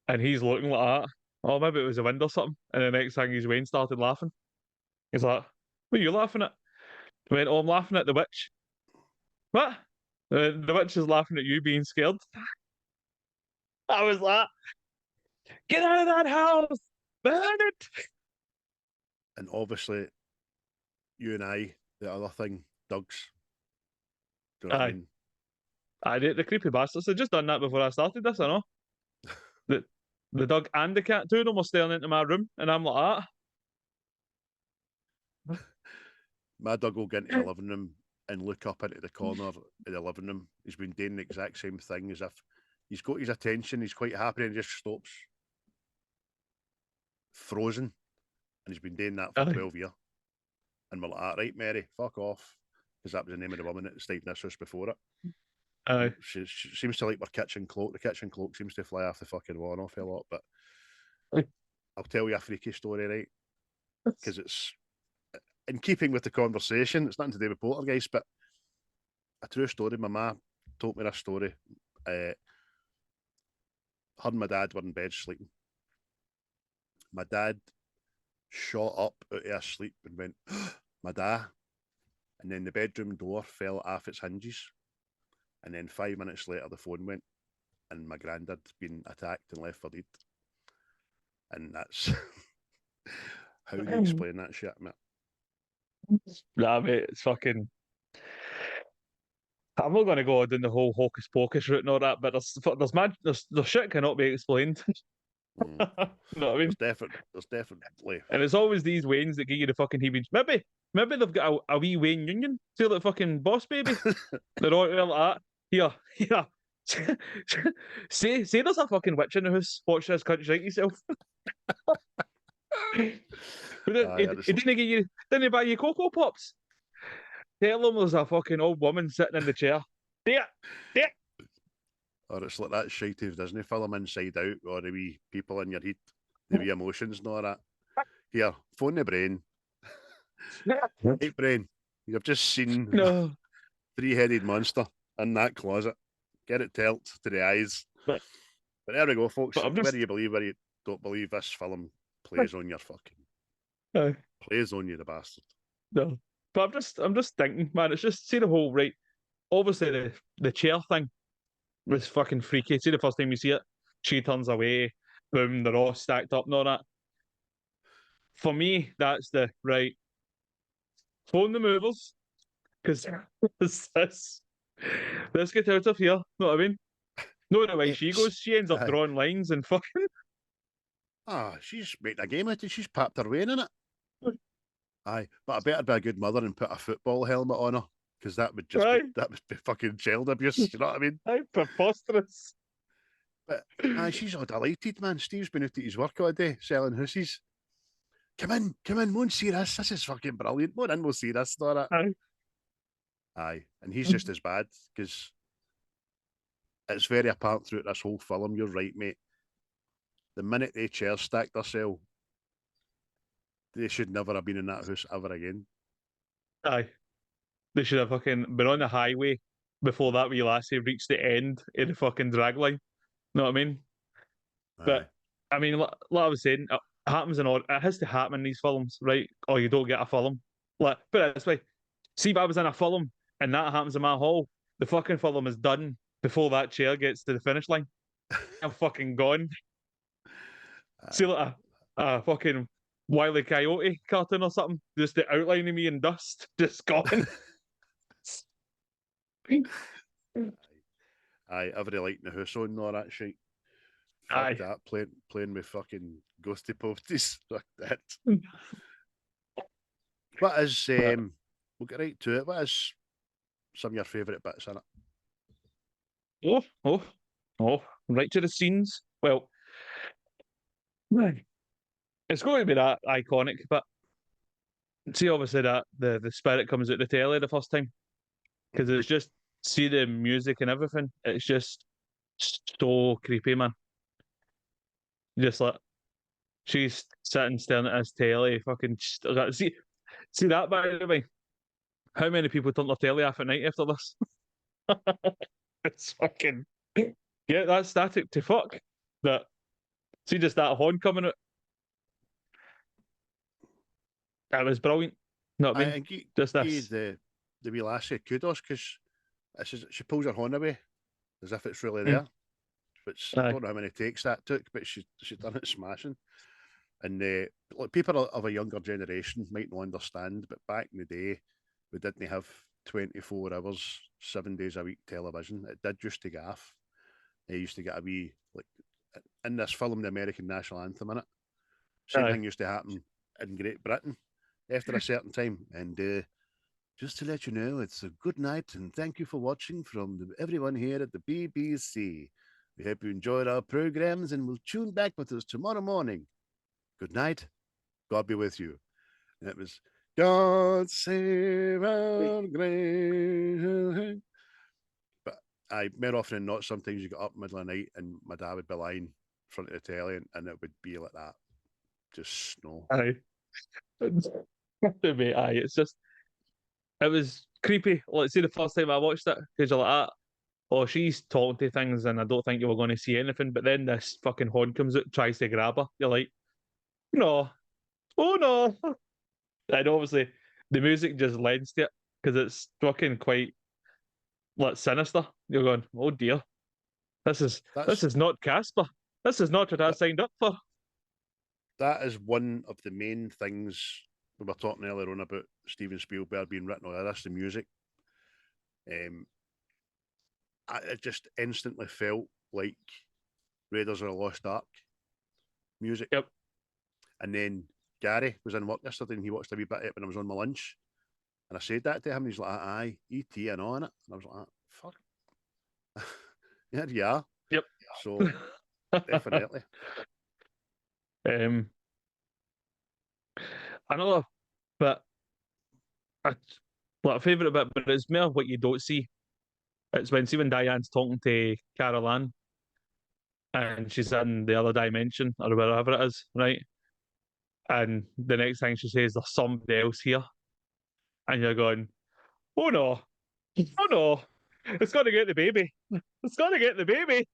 And he's looking like that. Oh, maybe it was a window or something. And the next thing, his Wayne started laughing. He's like, what are you laughing at? I went, oh, I'm laughing at the witch. What? The witch is laughing at you being scared. I was like, get out of that house! Burn it! And obviously, you and I, the other thing, Doug's. Do you know what I mean? The creepy bastards. They just done that before I started this, I know. The dog and the cat, two of them were staring into my room, and I'm like that. My dog will get into the living room and look up into the corner of the living room. He's been doing the exact same thing as if he's got his attention, he's quite happy, and he just stops. Frozen. And he's been doing that for 12 years. And we're like, right, Mary, fuck off. Because that was the name of the woman that stayed in this house before it. She seems to like our kitchen cloak. The kitchen cloak seems to fly off the fucking wall an awful lot. But I'll tell you a freaky story, right? Because it's in keeping with the conversation. It's nothing to do with Poltergeist, but a true story. My ma told me this story. Her and my dad were in bed sleeping. My dad shot up out of his sleep and went, my dad. And then the bedroom door fell off its hinges. And then 5 minutes later, the phone went, and my granddad had been attacked and left for dead. And that's how do you explain that shit, mate? Nah, mate, it's fucking. I'm not going to go down the whole hocus pocus route and all that, but there's shit cannot be explained. You know what I mean? There's definitely. And it's always these Waynes that give you the fucking heebie. Maybe they've got a wee Wayne union. See, like fucking Boss Baby. They're all like that. Here. say there's a fucking witch in the house. Watch this cunt shite yourself. He didn't buy you Cocoa Pops. Tell them there's a fucking old woman sitting in the chair. There. Or it's like that shitey Disney film Inside Out, or the wee people in your head, the wee emotions and all that. Here, phone the brain. Hey, brain, you've just seen a 3-headed monster in that closet. Get it tilt to the eyes. But there we go, folks. Whether you believe, whether you don't believe, this film plays on your fucking... Plays on you, the bastard. No. But I'm just thinking, man, it's just, see the whole, right, obviously the chair thing was fucking freaky. See the first time you see it, she turns away, boom, they're all stacked up and all that. For me, that's the right. Phone the movers, because this get out of here. Know what I mean? No, the way she goes, she ends up drawing lines and fucking. She's making a game out of it. She's papped her way in it. Aye, but I better be a good mother and put a football helmet on her, because that would just be fucking child abuse. You know what I mean? Aye, preposterous. But she's all delighted, man. Steve's been out at his work all day selling hoosies. Come in, won't see this. This is fucking brilliant. Come in, we'll see this. Aye, and he's just as bad, because it's very apparent throughout this whole film. You're right, mate. The minute they chair stacked themselves, they should never have been in that house ever again. Aye. They should have fucking been on the highway before that wee lassie reached the end of the fucking drag line. Know what I mean? Aye. But, I mean, like I was saying, it happens it has to happen in these films, right? Or you don't get a film. Like, put it this way. See if I was in a film and that happens in my hall, the fucking film is done before that chair gets to the finish line. I'm fucking gone. See, like a fucking Wile E. Coyote cartoon or something, just the outline of me in dust, just gone. Aye, every light in the house on and all that shit. Aye. Fuck that, playing with fucking ghosty posties. Fuck that. What is, we'll get right to it, what is some of your favourite bits in it? Oh, right to the scenes. Well, it's going to be that iconic, but see, obviously that the spirit comes out the telly the first time, because it's just, see the music and everything, it's just so creepy, man. Just like she's sitting staring at his telly, fucking see that, by the way. How many people turn their telly off at night after this? It's fucking get that static to fuck. That see just that horn coming out. That was brilliant. Know what I mean? Just this. The wee lassie kudos, because she pulls her horn away as if it's really there. Which I don't know how many takes that took, but she done it smashing. And like people of a younger generation might not understand, but back in the day, we didn't have 24 hours, 7 days a week television. It did used to gaff. They used to get a wee, like, in this film, the American national anthem in it. Same thing used to happen in Great Britain after a certain time. And just to let you know, it's a good night and thank you for watching from everyone here at the BBC. We hope you enjoyed our programs and will tune back with us tomorrow morning. Good night. God be with you. And it was God save our great. But I more often than not, sometimes you got up middle of the night and my dad would be lying in front of the telly and it would be like that. Just snow. Aye. It's just, it was creepy. Let's say the first time I watched it, because you're like, oh, she's talking to things and I don't think you were going to see anything. But then this fucking horn comes out, tries to grab her. You're like, no. Oh, no. And obviously, the music just lends to it because it's fucking quite like sinister. You're going, oh dear. This is not Casper. This is not what I signed up for. That is one of the main things we were talking earlier on about Steven Spielberg being written on this, the music. It just instantly felt like Raiders of the Lost Ark music. Yep. And then Gary was in work yesterday and he watched a wee bit of it when I was on my lunch. And I said that to him and he's like, aye, E.T. and on it. And I was like, fuck. Yeah, you are. Yep. So, definitely. Another bit, a favourite bit, but it's more what you don't see. It's when Diane's talking to Carol Ann and she's in the other dimension or wherever it is, right? And the next thing she says, there's somebody else here. And you're going, oh no, it's got to get the baby. It's got to get the baby.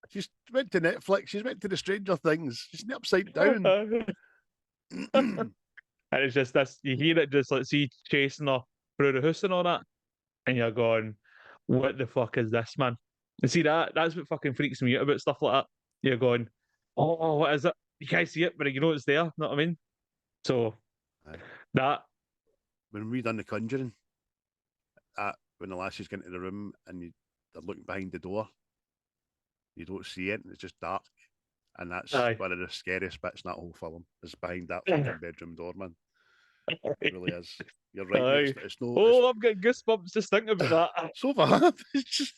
She's went to Netflix. She's went to the Stranger Things. She's upside down. And it's just this, you hear it just like, see, chasing her through the house and all that. And you're going, what the fuck is this, man? And see that's what fucking freaks me out about stuff like that. You're going, oh, what is it? You can't see it, but you know it's there. Know what I mean? So Aye. that When we done The Conjuring, when the lassies get into the room and they're looking behind the door, you don't see it, and it's just dark. And that's aye. one of the scariest bits in that whole film, is behind that fucking bedroom door, man. It really is. You're right, mate. Aye. It's no. Oh, I'm getting goosebumps just thinking about that. It's so bad. It's just.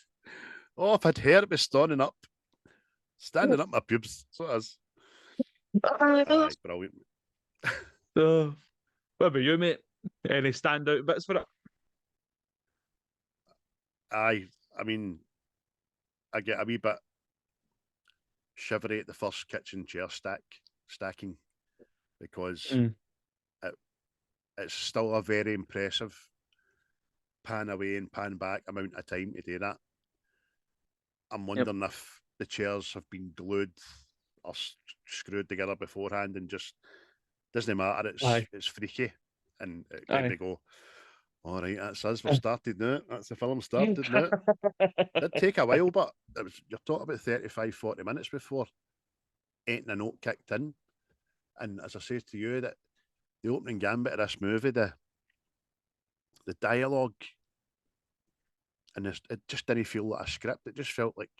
Oh, if I'd hair, it was standing up my pubes. So it is. Aye, brilliant. What about you, mate? Any standout bits for it? Aye, I mean, I get a wee bit shivery at the first kitchen chair stacking, because it's still a very impressive pan away and pan back amount of time to do that. I'm wondering if the chairs have been glued or screwed together beforehand and just doesn't matter. It's freaky, and it made me go, all right, that's us. We've started now. That's the film started now. It'd take a while, but you're talking about 35, 40 minutes before Ain't a Note kicked in. And as I say to you, that the opening gambit of this movie, the dialogue, and it just didn't feel like a script. It just felt like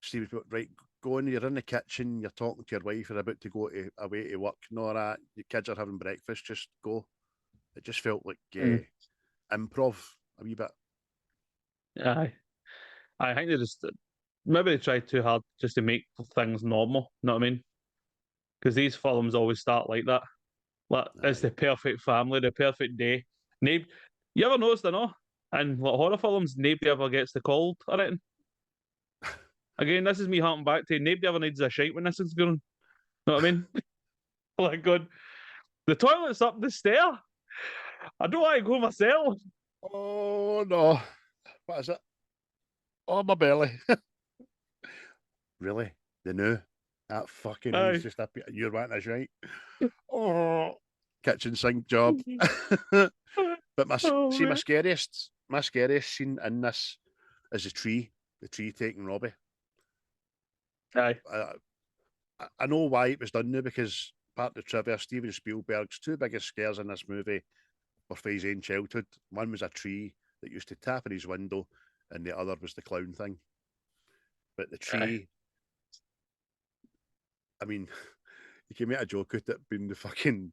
Stevie put, right, go in, you're in the kitchen, you're talking to your wife, you're about to go away to work and all that, your kids are having breakfast, just go. It just felt like improv a wee bit. Aye. I think they just maybe they tried too hard just to make things normal. Know what I mean? Because these films always start like that. Like it's the perfect family, the perfect day. You ever noticed, I know? And like horror films, nobody ever gets the cold or anything. Again, this is me harking back to nobody ever needs a shite when this is going. Know what I mean? Like, God, the toilet's up the stair. I don't want to go myself. Oh no. What is it? Oh, my belly. Really? The new? That fucking is just you're wanting a shite. Oh, kitchen sink job. But my scariest scene in this is the tree taking Robbie. Aye. I know why it was done now, because part of the trivia, Steven Spielberg's two biggest scares in this movie were from his own childhood. One was a tree that used to tap in his window, and the other was the clown thing. But the tree, I mean, you can make a joke out it being the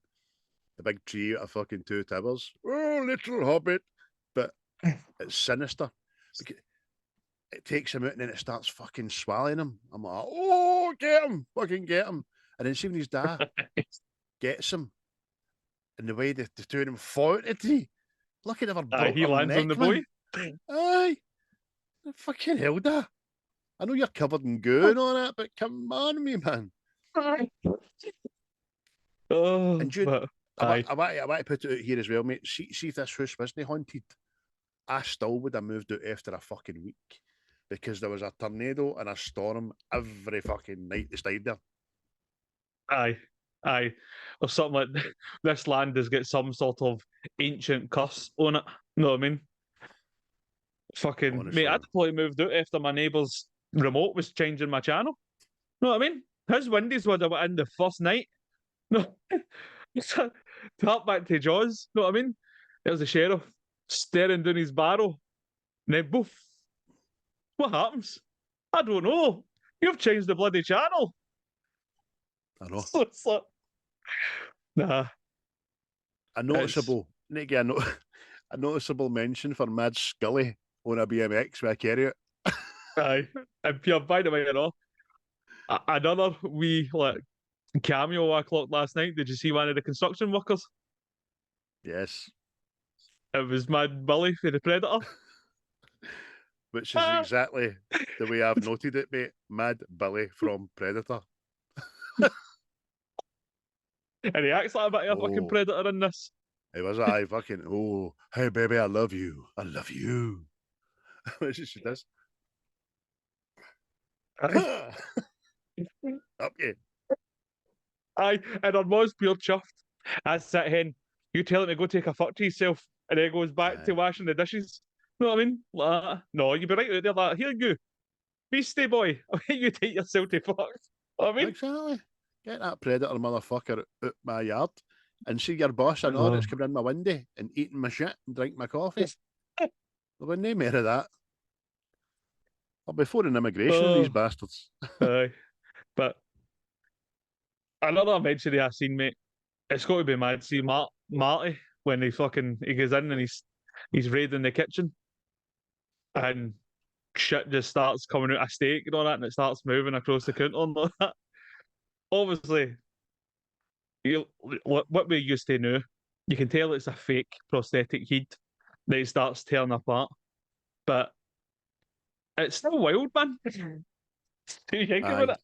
big tree at a fucking two towers. Oh, little hobbit. But it's sinister. It takes him out and then it starts fucking swallowing him. I'm like, oh, get him, fucking get him. And then see when his dad gets him, and the way the two of them fought at the look at never he lands neck, on the man. boy. Aye. Fucking hell, da. I know you're covered in goo and all that, but come on me, man. Oh, and Jude, I want to put it out here as well, mate. See if this house wasn't haunted, I still would have moved out after a fucking week, because there was a tornado and a storm every fucking night they stayed there. Aye. Or something like this land has got some sort of ancient curse on it. Know what I mean? Fucking Honestly. mate, I'd probably moved out after my neighbour's remote was changing my channel. Know what I mean? His Wendy's would have went in the first night. No, tap back to Jaws. Know what I mean? There's the sheriff staring down his barrel, and then boof. What happens? I don't know. You've changed the bloody channel. I know. So it's like, nah. A noticeable mention for Mad Scully on a BMX with a carrot. Aye. And Pierre, by the way, you know, another wee like cameo I clocked last night. Did you see one of the construction workers? Yes. It was Mad Billy for the Predator. Which is exactly the way I've noted it, mate. Mad Billy from Predator. And he acts like a bit of a fucking Predator in this. It was fucking, hey baby, I love you. I love you. Which she does. Up you. Aye, and her mom's pure chuffed. I sat in, you tell him to go take a fuck to yourself, and then goes back to washing the dishes. You know what I mean? Like, no, you'd be right out there. Like, here you, beastie boy. I'll let you take yourself to fuck. You know what I mean? Exactly. Get that predator motherfucker out my yard and see your boss and all that's coming in my window and eating my shit and drink my coffee. There wasn't no more of that. Or before an immigration, these bastards. Aye. But another mention I seen, mate, it's got to be mad. See Marty when he goes in and he's raiding the kitchen and shit just starts coming out of steak and all that, and it starts moving across the counter and all that. Obviously, what we used to know, you can tell it's a fake prosthetic head that he starts tearing apart, but it's still wild, man. Do you think about it?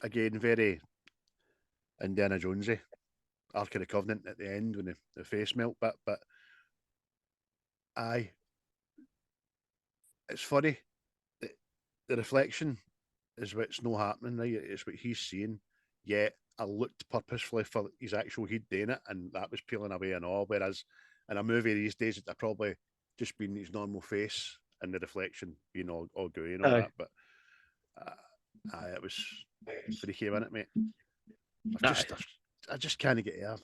Again, very Indiana Jonesy. Ark of the Covenant at the end when the face melt bit, but aye, it's funny. The reflection is what's not happening, right? It's what he's seeing. Yet I looked purposefully for his actual head doing it, and that was peeling away and all. Whereas in a movie these days, it'd probably just been his normal face and the reflection being all gooey and all that. But it was freaky, wasn't it, mate? I just can't get here.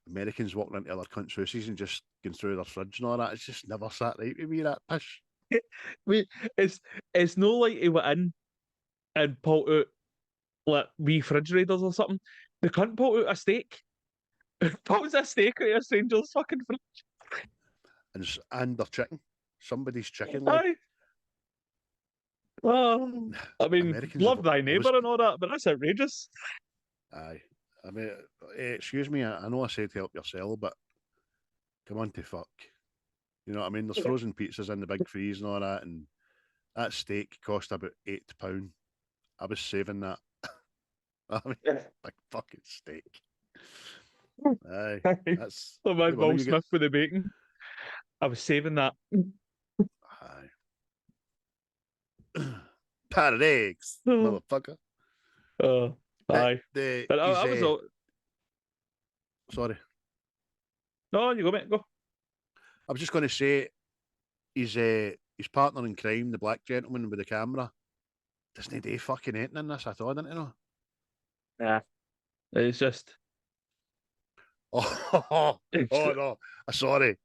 Americans walking into other countries' houses and just going through their fridge and all that. It's just never sat right with me, that pish. Wait, it's no like he went in and pulled out like refrigerators or something. The cunt pulled out a steak. Pulls a steak out of a stranger's fucking fridge. And their chicken. Somebody's chicken leg. Aye. Well, I mean, Americans love thy neighbour and all that, but that's outrageous. Aye. I mean, excuse me, I know I said help yourself, but come on to fuck. You know what I mean? There's frozen pizzas in the big freeze and all that, and that steak cost about £8. I was saving that. I mean, big fucking steak. Aye. That's oh man, Will Smith with the bacon. I was saving that. Aye. Pat of eggs, motherfucker. Aye. But I was all... Sorry. No, you go, mate. Go. I was just going to say, his partner in crime, the black gentleman with the camera, doesn't he do fucking anything in this at all, didn't he? No? Nah. It's just... Oh no. Sorry.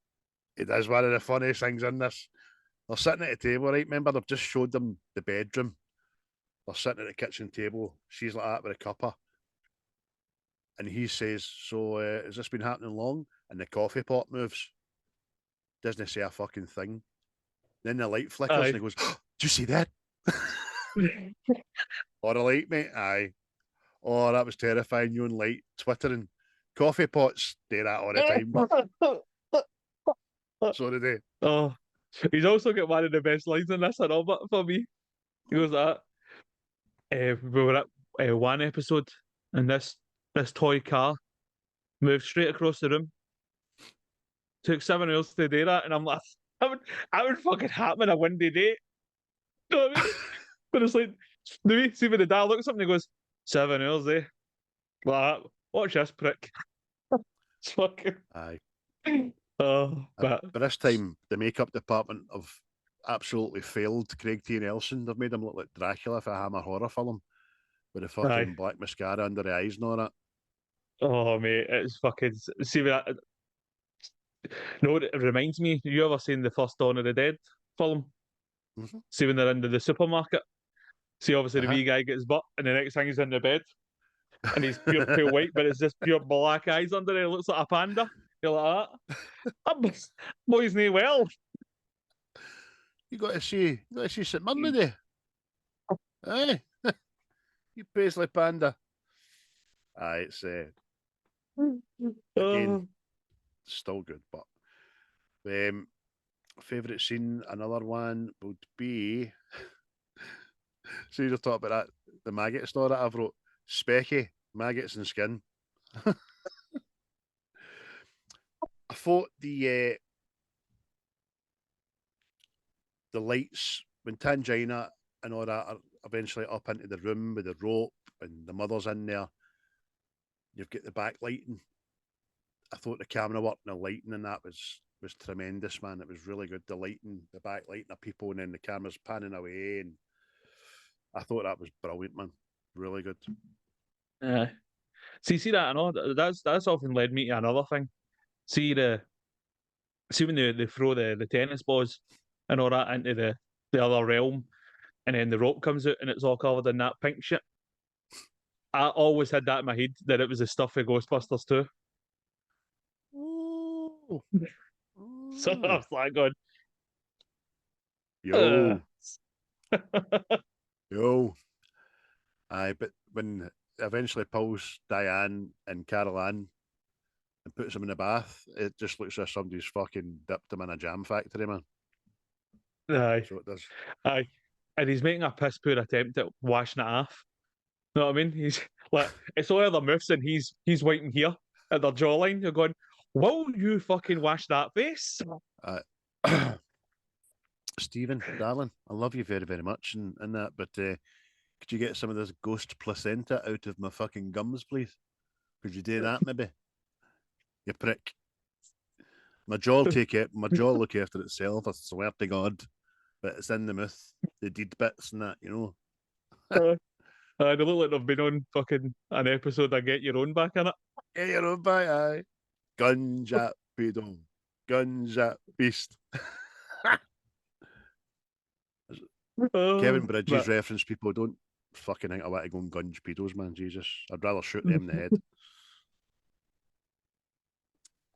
It is one of the funniest things in this. They're sitting at a table, right? Remember, they've just showed them the bedroom. They're sitting at the kitchen table. She's like that with a cuppa. And he says, so has this been happening long? And the coffee pot moves. Doesn't say a fucking thing. Then the light flickers and he goes, oh, do you see that? Or the light, mate? Aye. Oh, that was terrifying. You and light twittering. Coffee pots do that all the time. So did they. Oh, he's also got one of the best lines in this at all, but for me. He goes that. We were at one episode, and this toy car moved straight across the room. Took 7 hours to do that, and I'm like, I would fucking happen a windy day. You know what I mean? But it's like, see when the dad looks up and he goes, 7 hours, eh? Like, watch this prick. It's fucking. Aye. But this time, the makeup department have absolutely failed Craig T. Nelson. They've made him look like Dracula for a Hammer horror film with the fucking black mascara under the eyes and all that. Oh, mate, it's fucking. See that. No, it reminds me. You ever seen the first Dawn of the Dead film? Mm-hmm. See when they're into the supermarket. See, obviously the wee guy gets butt, and the next thing he's in the bed, and he's pure pale white, but it's just pure black eyes under it. It looks like a panda. You're like that. Boy's nae well. You got to see St. Mummy there. Aye. You paisley panda. Aye, it's again still good, but favourite scene, another one would be so you're talking about that, the maggot story that I've wrote. Specky, maggots and skin. I thought the lights when Tangina and all that are eventually up into the room with the rope and the mother's in there. You've got the backlighting. I thought the camera work and the lighting and that was was tremendous, man. It was really good. The lighting, the backlighting of people, and then the cameras panning away, and I thought that was brilliant, man. Really good. See that, I know that's often led me to another thing. See when they throw the tennis balls and all that into the other realm, and then the rope comes out and it's all covered in that pink shit. I always had that in my head that it was the stuff of Ghostbusters too. Oh. So I was like, God, Yo. Yo. Aye, but when eventually pulls Diane and Carol Ann and puts them in the bath, it just looks as if somebody's fucking dipped them in a jam factory, man. aye, So it does. aye, and he's making a piss poor attempt at washing it off. You know what I mean? He's like, it's all other moves, and he's waiting here at their jawline. You're going, will you fucking wash that face? Stephen, darling, I love you very, very much and that, but could you get some of this ghost placenta out of my fucking gums, please? Could you do that, maybe? You prick. My jaw look after itself, I swear to God. But it's in the mouth, the deed bits and that, you know. They look like they've been on fucking an episode of Get Your Own Back in it. Get your own back, aye. Guns at pedo. Guns at beast. Kevin Bridges reference, people don't fucking think I want to go and gunge pedos, man. Jesus. I'd rather shoot them in the head.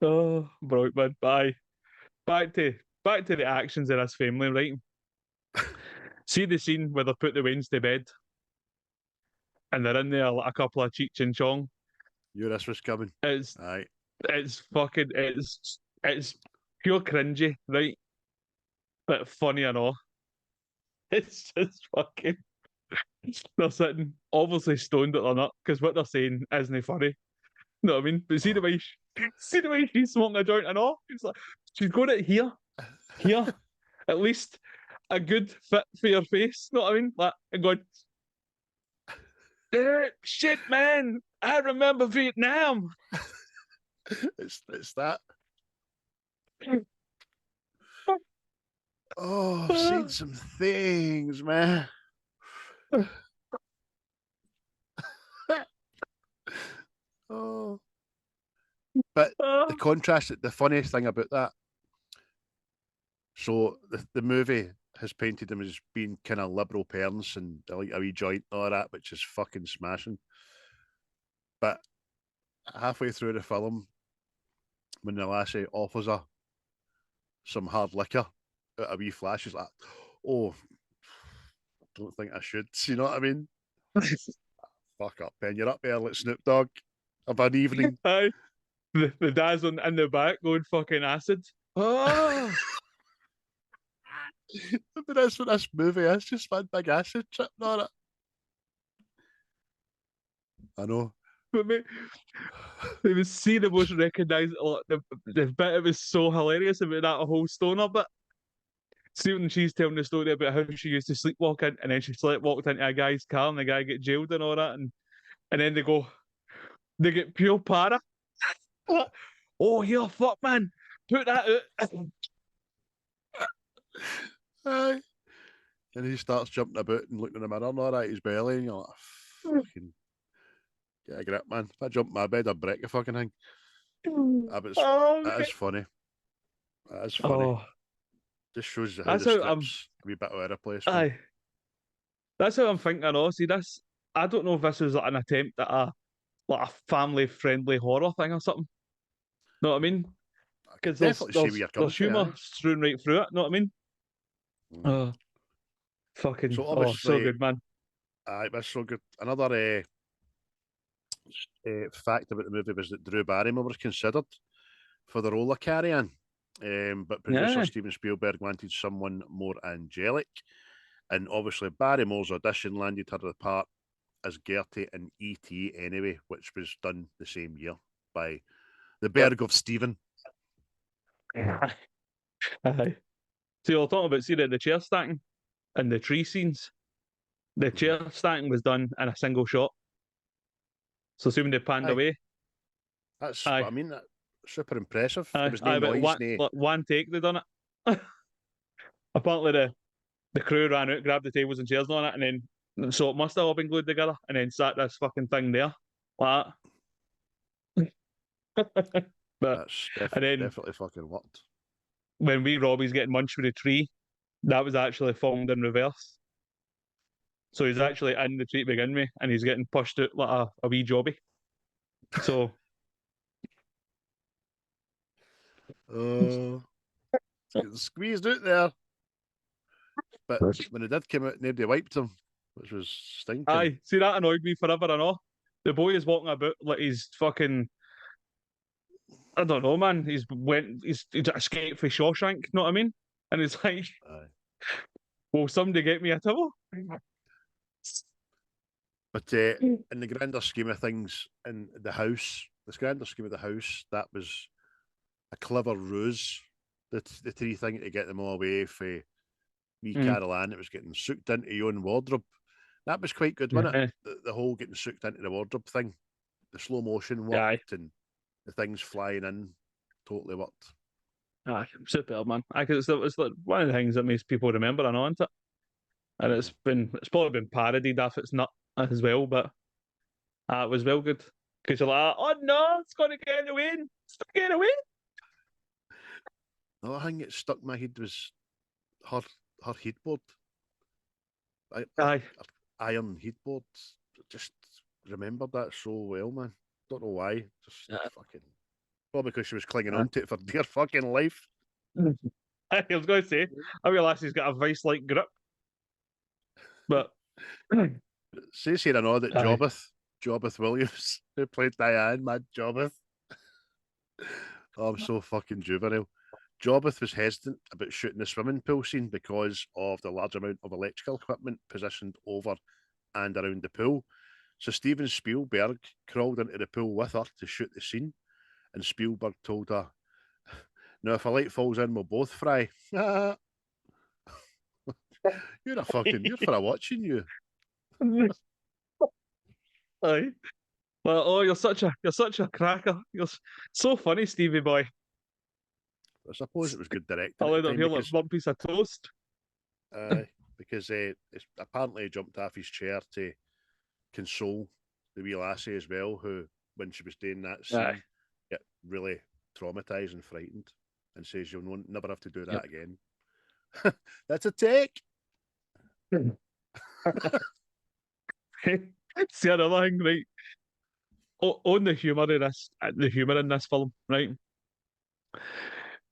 Oh, brilliant, man. Bye. Back to the actions of this family, right? See the scene where they put the Waynes to bed and they're in there like a couple of Cheech and Chong. Knew this was coming. It's aye. It's fucking it's pure cringy, right? But funny and all. It's just fucking they're sitting obviously stoned that they're not, because what they're saying isn't funny. You know what I mean? But see the way she's smoking a joint and all. It's like she's got it here. At least a good fit for your face. You know what I mean? Like and going, shit, man. I remember Vietnam. It's that. Oh, I've seen some things, man. Oh. But the contrast, the funniest thing about that, so the movie has painted him as being kind of liberal parents and like a wee joint and all that, which is fucking smashing. But halfway through the film, when the lassie offers her some hard liquor, a wee flash, she's like, oh, I don't think I should. You know what I mean? Fuck up, Ben. You're up there like Snoop Dogg of an evening. Aye. The dad's in the back going fucking acid. Oh. But that's what this movie is, just one big acid trip on it. I know. But mate, they was see the most recognisable. The bit that was so hilarious about that whole stoner bit. See when she's telling the story about how she used to sleepwalk in, and then she sleepwalked into a guy's car, and the guy get jailed and all that, and then they get pure para. Oh, here, fuck, man, put that out. Aye. And he starts jumping about and looking in the mirror and all that, his belly, and you're like, fucking get a grip, man. If I jump in my bed, I'd break the fucking thing. But that is funny. That is funny. Oh. Just shows how the script's a wee bit all over the place. Aye. That's how I'm thinking. See, this, I don't know if this was like an attempt at a family-friendly horror thing or something. Know what I mean? Because there's humour strewn right through it. Know what I mean? Fucking so good, man. Aye, that's so good. Another fact about the movie was that Drew Barrymore was considered for the role of Carrie-Anne, but producer Steven Spielberg wanted someone more angelic, and obviously Barrymore's audition landed her the part as Gertie in E.T. anyway, which was done the same year by the Berg of Stephen. Aye. So you're talking about the chair stacking and the tree scenes. The chair stacking was done in a single shot. So assuming they panned away. That's what I mean. super impressive. There was no Aye, but noise, one take they done it. Apparently the crew ran out, grabbed the tables and chairs and all that, and then so it must have all been glued together, and then sat this fucking thing there like that. But That's and then definitely fucking worked. when Robbie's getting munched with a tree, that was actually filmed in reverse. So he's actually in the tree to begin with, and he's getting pushed out like a wee jobby. So Oh, it's getting squeezed out there. But when it did come out, nobody wiped him, which was stinking. aye, see that annoyed me forever and all. The boy is walking about like he's fucking I don't know, man. He's escaped for Shawshank, you know what I mean? And it's like, Aye. will somebody get me a towel? But in the grander scheme of things, in the house, this grander scheme of the house, that was a clever ruse. The tree thing to get them all away for wee Carol Ann. It was getting sucked into your own wardrobe. That was quite good, wasn't it? The whole getting sucked into the wardrobe thing, the slow motion worked, and the things flying in totally worked. Ah, superb, man. It's like one of the things that makes people remember, I know, isn't it? And it's probably been parodied if it's not as well, but it was well good. Because you're like, oh no, it's going to get away. It's going to get away. Another thing that stuck in my head was her headboard. Aye. Iron headboard. Just remembered that so well, man. Don't know why. Just fucking. Probably because she was clinging on to it for dear fucking life. I was going to say, I realised he's got a vice-like grip. But says here I know that JoBeth Williams, who played Diane, mad JoBeth. Oh, I'm so fucking juvenile. JoBeth was hesitant about shooting the swimming pool scene because of the large amount of electrical equipment positioned over and around the pool. So Steven Spielberg crawled into the pool with her to shoot the scene, and Spielberg told her, "Now, if a light falls in, we'll both fry." You're for a watching you. Aye. Well, oh, you're such a cracker. You're so funny, Stevie boy. I suppose it was good directing. I'll end up here like one piece of toast. Because it's apparently he jumped off his chair to console the wee lassie as well, who, when she was doing that scene, get really traumatized and frightened, and says you'll never have to do that again. That's a take. See another thing, right? On the humour in this film, right?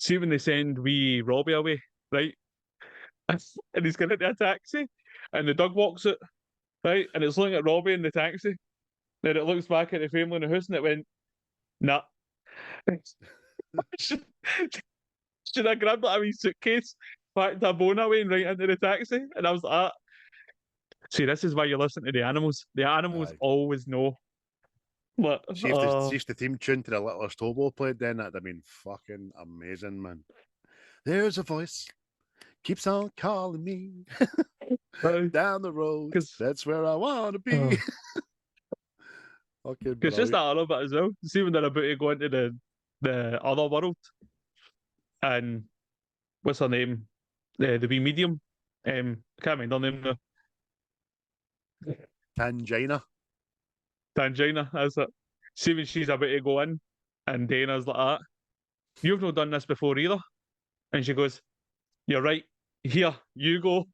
See when they send wee Robbie away, right? And he's getting into a taxi, and the dog walks out, right? And it's looking at Robbie in the taxi. Then it looks back at the family in the house, and it went, nah. Should I grab that wee suitcase, packed a bone away, and right into the taxi? And I was like, see, this is why you listen to the animals. The animals always know. But see if the theme tune to the littlest Tobe played then, that'd have been fucking amazing, man. There's a voice keeps on calling me down the road. That's where I want to be. It's just that other bit as well. See when they're about to go into the other world, and what's her name? The wee medium. I can't remember her name now. Tangina, that's it. See when she's about to go in, and Dana's like that. You've not done this before either. And she goes, "You're right. Here, you go."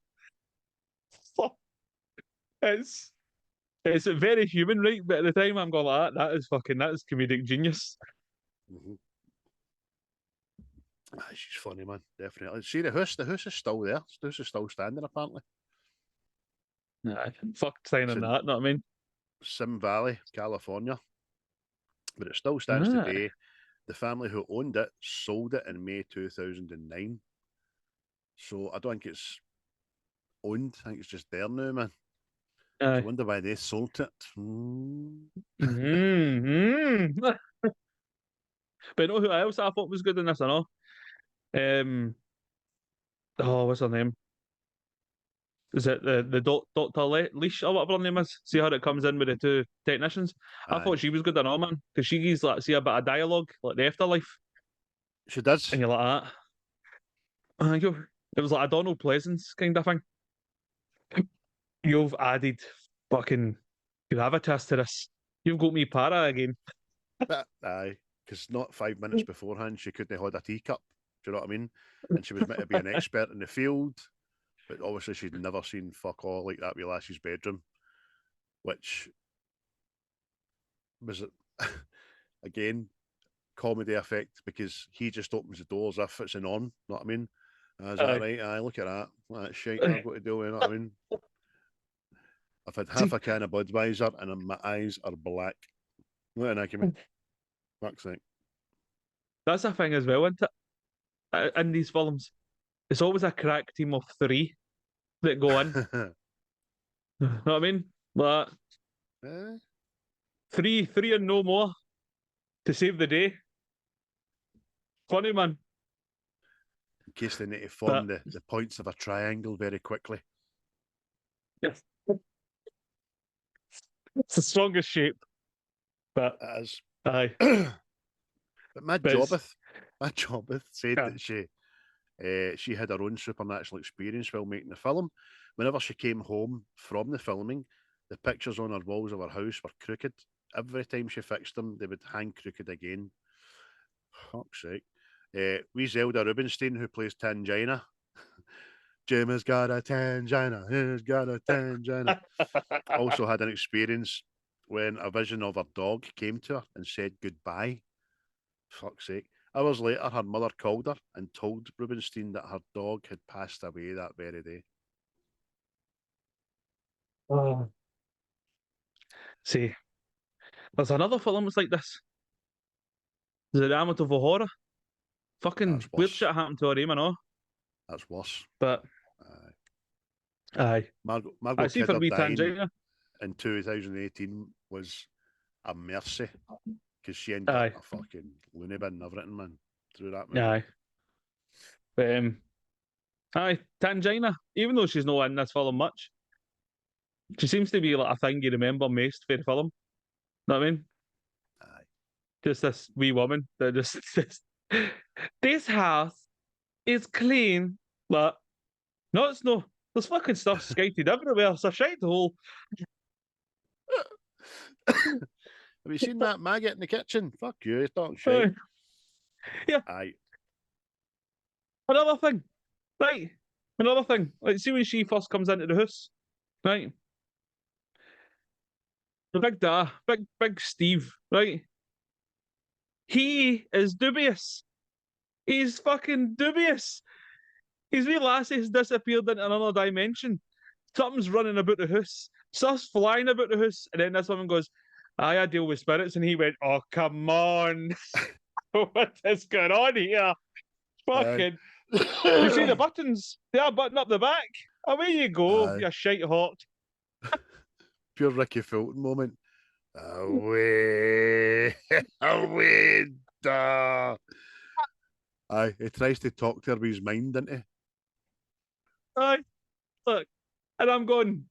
It's very human, right? But at the time, I'm going like that is comedic genius. She's funny, man. Definitely. See the house is still there. The house is still standing, apparently. Nah, fuck signing that, know what I mean? Sim Valley, California. But it still stands today. The family who owned it sold it in May 2009. So I don't think it's owned. I think it's just there now, man. I wonder why they sold it. But you know who else I thought was good in this, I know? What's her name? is it the Dr. Leash or whatever her name is? See how it comes in with the two technicians? I Aye. thought she was good at all, man, because she gives like see a bit of dialogue, like the afterlife, She does. and you're like that. It was like a Donald Pleasance kind of thing. You've added fucking gravitas to this. You've got me para again. But, aye, because not 5 minutes beforehand, she couldn't hold a teacup. Do you know what I mean? And she was meant to be an expert in the field, but obviously she'd never seen fuck all like that with Lassie's bedroom, which was, again, comedy effect because he just opens the door as if it's an on. Know what I mean? Is that right? Aye, look at that. That's shit I've got to do with. You know what I mean? I've had half a can of Budweiser and my eyes are black. What an argument. Fuck's sake. That's a thing as well, isn't it? In these films, it's always a crack team of three that go in. Know what I mean? Like three and no more to save the day. Funny, man. In case they need to form the points of a triangle very quickly. Yes. It's the strongest shape. But it is. Aye. But my JoBeth said that she had her own supernatural experience while making the film. Whenever she came home from the filming, the pictures on her walls of her house were crooked. Every time she fixed them, they would hang crooked again. Fuck's sake. We Zelda Rubenstein, who plays Tangina. Jim has got a Tangina. He's got a Tangina. Also had an experience when a vision of her dog came to her and said goodbye. Fuck's sake. Hours later, her mother called her and told Rubenstein that her dog had passed away that very day. Oh. See, there's another film that's like this. Is it Amityville Horror? Fucking weird shit happened to her aim and all. That's worse. But aye. Margot I see for me Kidder Tangina in 2018 was a mercy because she ended up a fucking loony bin and everything, man, through that movie. Aye. But Tangina, even though she's not in this film much, she seems to be like a thing you remember most for the film. Know what I mean? Aye. Just this wee woman that just this house is clean, but no, it's no. There's fucking stuff skated everywhere. It's a shite hole. Have you seen that maggot in the kitchen? Fuck you, it's not shit. Yeah. Aye. Another thing. Right. Another thing. Like, see when she first comes into the house, right? The big Steve, right? He is dubious. He's fucking dubious. His wee lassie has disappeared into another dimension. Something's running about the house. Stuff's flying about the house. And then this woman goes, I deal with spirits. And he went, oh, come on. What is going on here? Fucking. You see the buttons? They are buttoned up the back. Away you go, you shite hawk. Pure Ricky Fulton moment. Away. Away. Duh. Aye, he tries to talk to her with his mind, doesn't he? Aye. Look, and I'm going,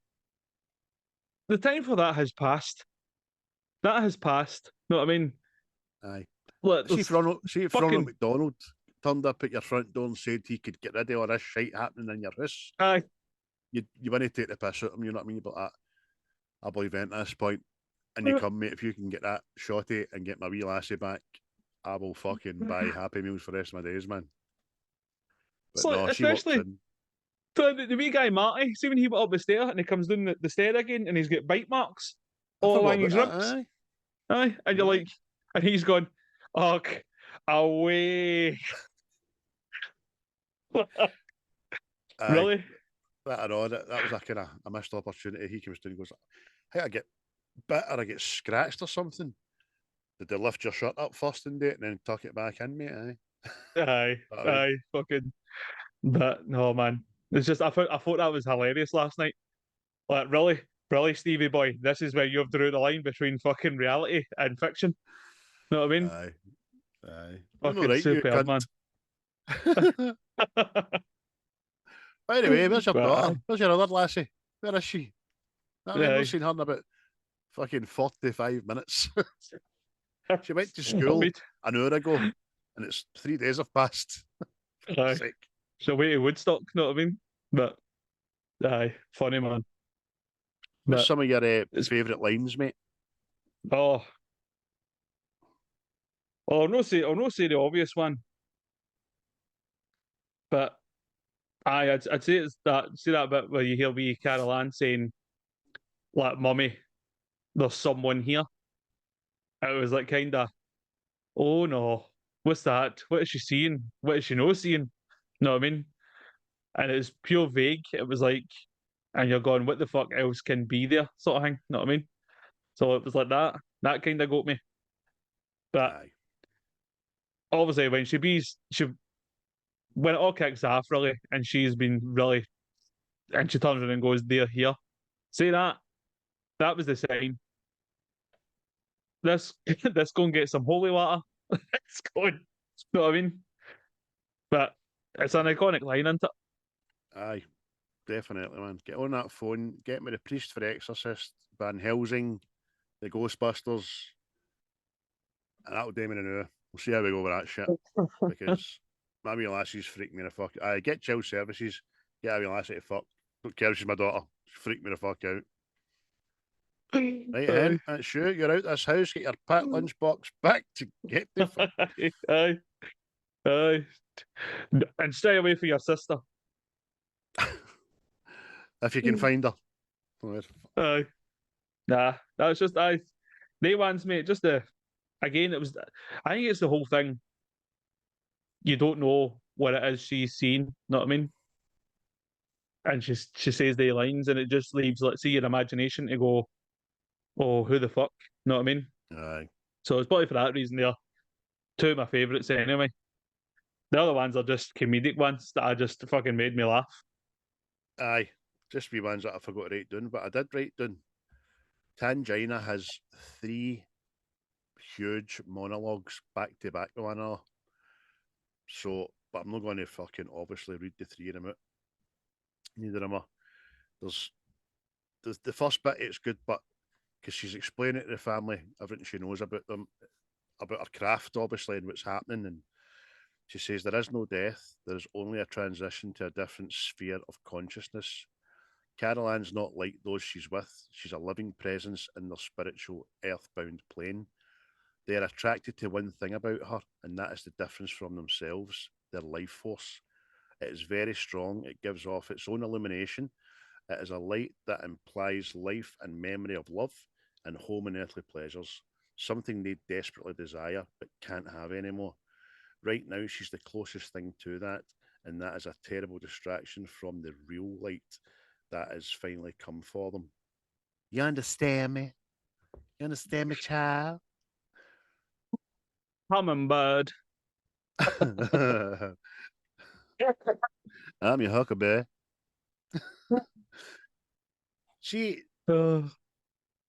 the time for that has passed. That has passed. Know what I mean? Aye. Look, see if Ronald McDonald turned up at your front door and said he could get rid of all this shit happening in your house. Aye. You want to take the piss out of him, you know what I mean? But I believe at this point. And you come, mate, if you can get that shotty and get my wee lassie back, I will fucking buy Happy Meals for the rest of my days, man. But so, no, she walks in. So the wee guy Marty, see when he went up the stair and he comes down the stair again and he's got bite marks all along his ribs. Aye. And you're like, and he's gone, oh, away. Really? That was a kind of a missed opportunity. He comes down and goes, hey, I get bit or I get scratched or something. Did they lift your shirt up first and do it and then tuck it back in, mate? Aye, fucking. But no, man, it's just I thought that was hilarious last night. Like, really, Stevie boy, this is where you've drew the line between fucking reality and fiction. Know what I mean? Aye. Fucking right, superb, man. By the way, where's your But daughter? Where's your other lassie? Where is she? I mean, I've aye. not seen her in about fucking 45 minutes. She went to I school mean, an hour ago, and it's 3 days have passed. aye. Sick. So away to Woodstock, know what I mean? But aye, funny man. What's But some of your it's favourite lines, mate? oh, I'll not say the obvious one, but aye, I'd say it's that bit where you hear wee Carol Ann saying, like, "Mummy, there's someone here." It was like kind of, oh no, what's that? What is she seeing? What is she not seeing? Know what I mean? And it's pure vague. It was like, and you're going, what the fuck else can be there, sort of thing. Know what I mean? So it was like that. That kind of got me. But Aye. obviously, when it all kicks off, really, and she's been really, and she turns around and goes, "They're here." Say that. That was the sign. Let's go and get some holy water. Let's go. You know what I mean? But it's an iconic line, isn't it? Aye. Definitely, man. Get on that phone. Get me the priest for Exorcist, Van Helsing, the Ghostbusters, and that'll do me in an hour. We'll see how we go with that shit. Because my wee lassie's freaked me the fuck out. I get child services, get a wee lassie to fuck. Don't care if she's my daughter. She freaked me the fuck out. Right, hen, that's you. You're out this house. Get your packed lunchbox back to get the fuck. Aye, aye. And stay away from your sister. If you can find her. Aye. Nah, that's just they ones, mate. Just again, it was. I think it's the whole thing. You don't know what it is she's seen. Know what I mean? And she says the lines, and it just leaves, let's see, your imagination to go, oh, who the fuck? Know what I mean? Aye. So it's probably for that reason they're two of my favourites anyway. The other ones are just comedic ones that I just fucking made me laugh. Aye. Just wee ones that I forgot to write down, but I did write down. Tangina has 3 huge monologues back to back with one another. So, but I'm not going to fucking obviously read the 3 of them out. Neither am I. There's the first bit, it's good, but because she's explaining it to the family, everything she knows about them, about her craft, obviously, and what's happening. And she says there is no death, there is only a transition to a different sphere of consciousness. Carol Ann's not like those she's with. She's a living presence in their spiritual, earthbound plane. They are attracted to one thing about her, and that is the difference from themselves, their life force. It is very strong. It gives off its own illumination. It is a light that implies life and memory of love and home and earthly pleasures, something they desperately desire but can't have anymore. Right now, she's the closest thing to that, and that is a terrible distraction from the real light that has finally come for them. You understand me? You understand me, child? Hummingbird. I'm your huckleberry. See, Uh,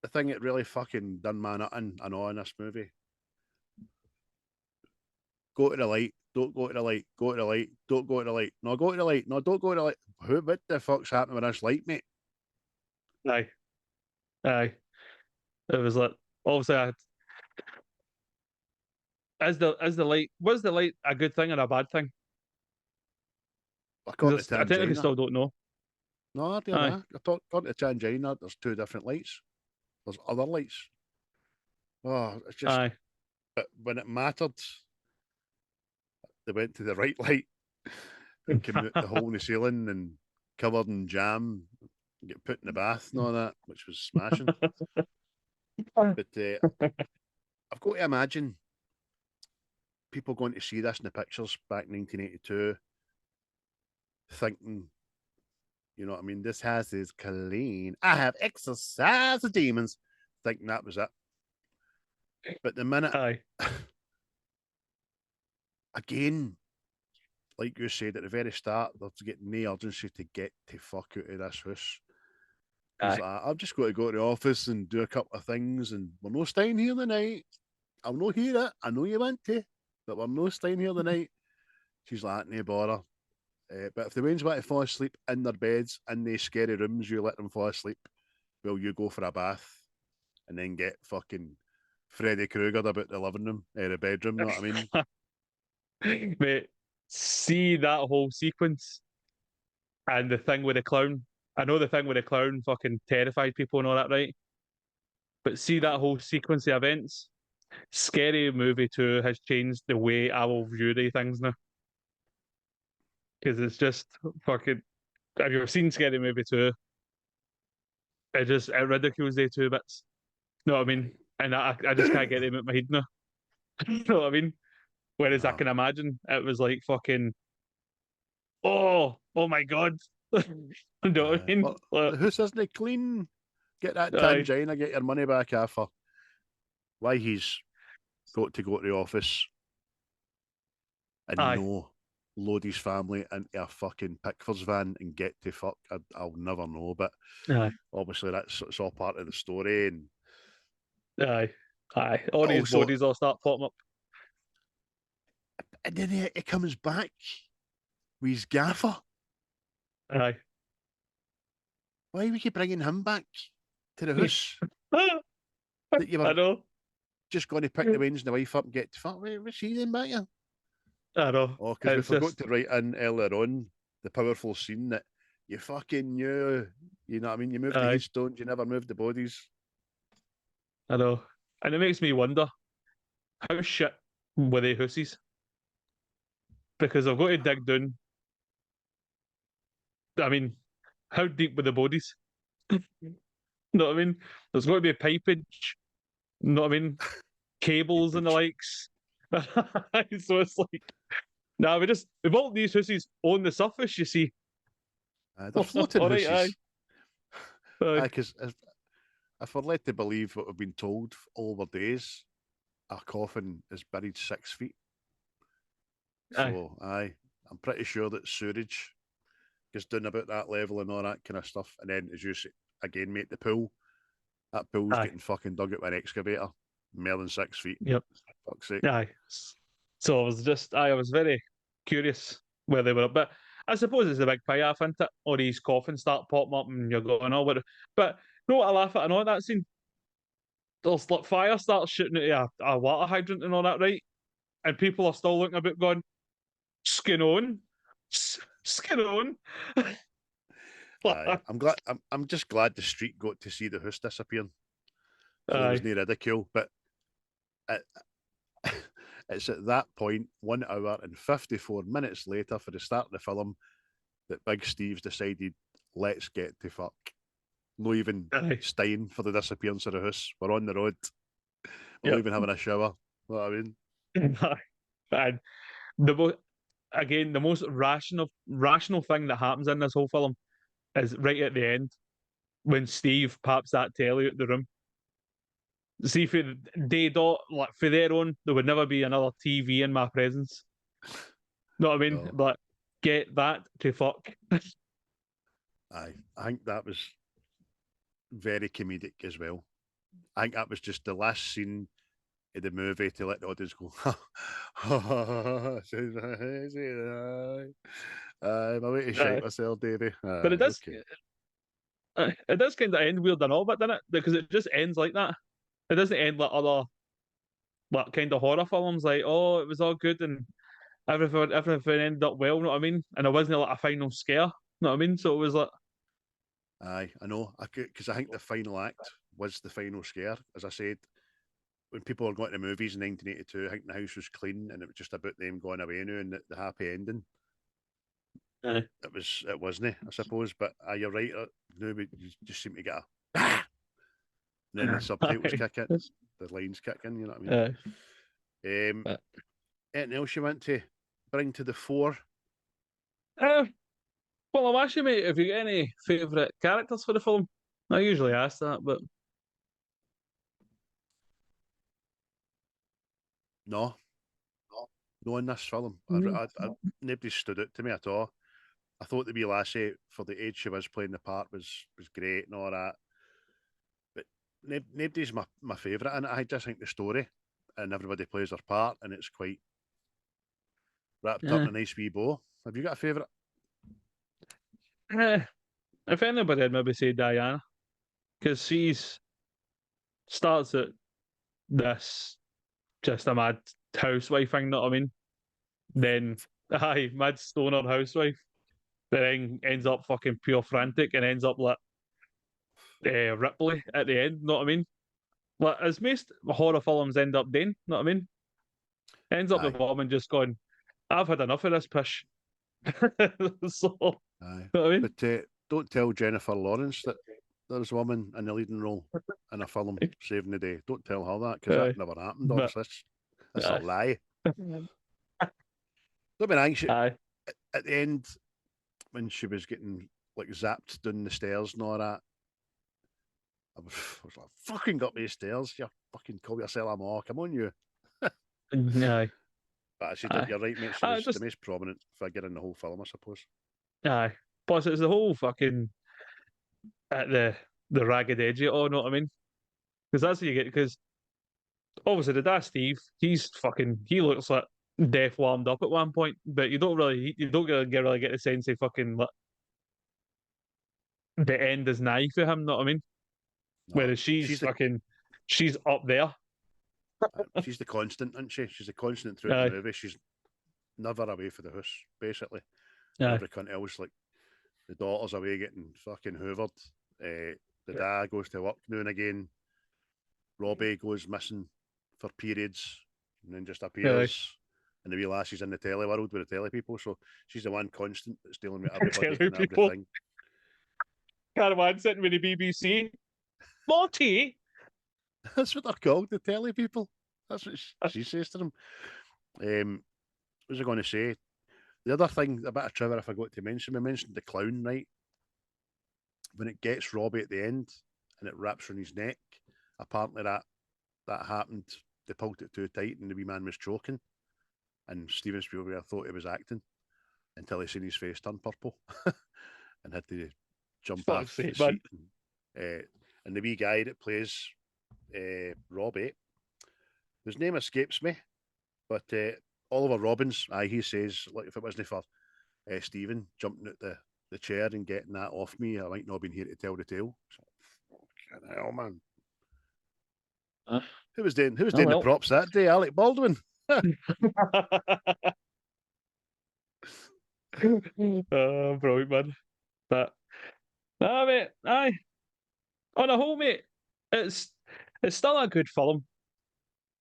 the thing that really fucking done man in this movie. Go to the light, don't go to the light, go to the light, don't go to the light, no, go to the light, no, don't go to the light. What the fuck's happening with this light, mate? aye, aye. It was like, obviously, as the light, was the light a good thing or a bad thing? According to I technically Tangina. still don't know. No, I don't know. According to Tangina, there's 2 different lights. There's other lights. Oh, it's just, Aye. but when it mattered, they went to the right light and came out the hole in the ceiling and covered in jam, and get put in the bath and all that, which was smashing. But I've got to imagine people going to see this in the pictures back in 1982, thinking, you know what I mean, this house is clean. I have exorcised the demons, thinking that was it. But the minute, Aye. again, like you said at the very start, they're getting no urgency to get the fuck out of this house. He's like, I've just got to go to the office and do a couple of things, and we're not staying here the night. I'll not hear it. I know you want to, but we're not staying here the night. She's like, no bother. But if the Waynes want to fall asleep in their beds, in these scary rooms, you let them fall asleep. Well, you go for a bath and then get fucking Freddy Krueger about the living room, the bedroom, know what I mean? Mate, see that whole sequence and the thing with the clown. I know the thing with the clown fucking terrified people and all that, right? But see that whole sequence of events. Scary Movie 2 has changed the way I will view these things now. Because it's just fucking. Have you ever seen Scary Movie 2? It ridicules the two bits. Know what I mean? And I just can't get them out my head now. You know what I mean? Whereas I can imagine it was like fucking, oh my god. You know what I mean? Well, Like, the house isn't clean. Get that Aye. Tangina, get your money back after. Why he's got to go to the office and Aye. no load his family into a fucking Pickford's van and get to fuck. I'll never know, but Aye. obviously it's all part of the story. And Aye. All these Also- bodies all start popping up. then he comes back with his gaffer. Aye. Why were you bringing him back to the house? I That you were know. just going to pick the Waynes and the wife up and get to fuck. What's he doing back here? I know. Oh, because we It's forgot just- to write in earlier on the powerful scene that you fucking knew. You know what I mean? You moved the Aye. headstones, you never moved the bodies. I know. And it makes me wonder how shit were they hussies? Because I've got to dig down. I mean, how deep were the bodies? Know what I mean? There's got to be a pipage. Know what I mean? Cables and the likes. So it's like, nah, we built these hussies on the surface, you see. They're floating All right, hooses. Aye. Because if we're led to believe what we've been told all our days, a coffin is buried 6 feet. Aye. So, I'm pretty sure that sewerage gets down about that level and all that kind of stuff. And then, as you say, again, mate, the pool, that pool's Aye. getting fucking dug out with an excavator, more than 6 feet. Yep. Fuck's sake. Aye. So I was very curious where they were. But I suppose it's a big payoff, isn't it? Or these coffins start popping up and you're going, oh, what? But no, I laugh at I know that scene. There's like fire starts shooting at a water hydrant and all that, right? And people are still looking about going, skin on. Skin on. Aye. I'm just glad the street got to see the house disappearing. So there was no ridicule, but it's at that point, 1 hour and 54 minutes later for the start of the film, that Big Steve's decided, let's get to fuck. No even Aye. Stein for the disappearance of the house. We're on the road. We're not Yep. even having a shower. You know what I mean? And the most rational thing that happens in this whole film is right at the end when Steve pops that telly out the room. See, for their own, there would never be another TV in my presence. Know what I mean? No. But get that to fuck. Aye. I think that was very comedic as well. I think that was just the last scene of the movie to let the audience go, my way to shake myself, Davey. But it does. Okay. It does kind of end weird and all, but doesn't it? Because it just ends like that. It doesn't end like other, like kind of horror films. Like, oh, it was all good and everything ended up well. Know what I mean? And it wasn't like a final scare. Know what I mean? So it was like, Aye, I know. Because I think the final act was the final scare. As I said, when people were going to movies in 1982, I think the house was clean and it was just about them going away now and the happy ending. Aye. It wasn't, I suppose. But you're right. Now you just seem to get a and then the subtitles kick in, the lines kick in. You know what I mean? Anything else you want to bring to the fore? Well, I'm asking, mate, if you got any favourite characters for the film. I usually ask that, but No, in this film, nobody stood out to me at all. I thought the wee lassie, for the age she was playing the part, was great and all that. But nobody's my favourite, and I just think the story and everybody plays their part, and it's quite wrapped up in a nice wee bow. Have you got a favourite? if anybody, I'd maybe say Diana, because she's starts at this just a mad housewife thing, know what I mean? Then, aye, mad stoner housewife, then ends up fucking pure frantic and ends up like Ripley at the end, know what I mean? Like, as most horror films end up doing, know what I mean? Ends up the Aye. woman just going, I've had enough of this pish. So, Aye. know what I mean? But don't tell Jennifer Lawrence that there's a woman in the leading role in a film saving the day. Don't tell her that, because Aye. that never happened. But- Obviously, that's a Aye. lie. Don't be nice. Aye. At the end, when she was getting like zapped down the stairs and all that, I was like, fucking got me stairs. You fucking call yourself a ma. Come on, you. Aye. But I said, Aye. you're right, mate. She Aye, was just- the most prominent figure in the whole film, I suppose. Aye. Plus, it's the whole fucking at the ragged edge of it all, know what I mean? Because that's what you get. Because obviously, the dad Steve, he looks like death warmed up at one point, but you don't really get the sense of fucking like, the end is nigh for him, know what I mean? No, Whereas she's up there. she's the constant, isn't she? She's the constant throughout Aye. the movie. She's never away for the house, basically. Aye. Every cunt else, like the daughter's away getting fucking hoovered. The dad goes to work now and again. Robbie goes missing for periods and then just appears. And the wee lassie's in the telly world with the telly people, so she's the one constant that's dealing with everybody Telly and people. everything. Caravan sitting with the BBC. Monty! That's what they're called, the telly people. That's what she says to them. What was I going to say? The other thing, a bit of trivia I forgot to mention, we mentioned the clown, right? When it gets Robbie at the end and it wraps around his neck, apparently that happened. They pulled it too tight and the wee man was choking. And Steven Spielberg thought he was acting until he seen his face turn purple and had to jump Fuck's off the sake, man. seat. And the wee guy that plays Robbie, his name escapes me, but Oliver Robbins, he says, like, if it wasn't for Stephen jumping out the chair and getting that off me, I might not have been here to tell the tale. So, fucking hell, man. Who was doing the props that day? Alec Baldwin. Oh, brilliant, man. But, mate, aye. On a whole, mate, it's still a good film,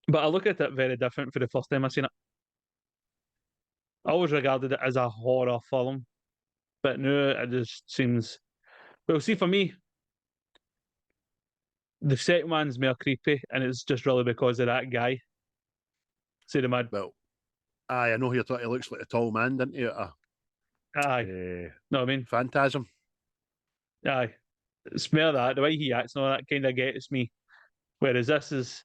but I look at it very different for the first time I seen it. I always regarded it as a horror film, but now it just seems. Well, see, for me, the second one's more creepy, and it's just really because of that guy. See the man? Well, I know he looks like a tall man, didn't he? Aye. Know what I mean? Phantasm. Aye. It's more that, the way he acts and all that kind of gets me. Whereas this is,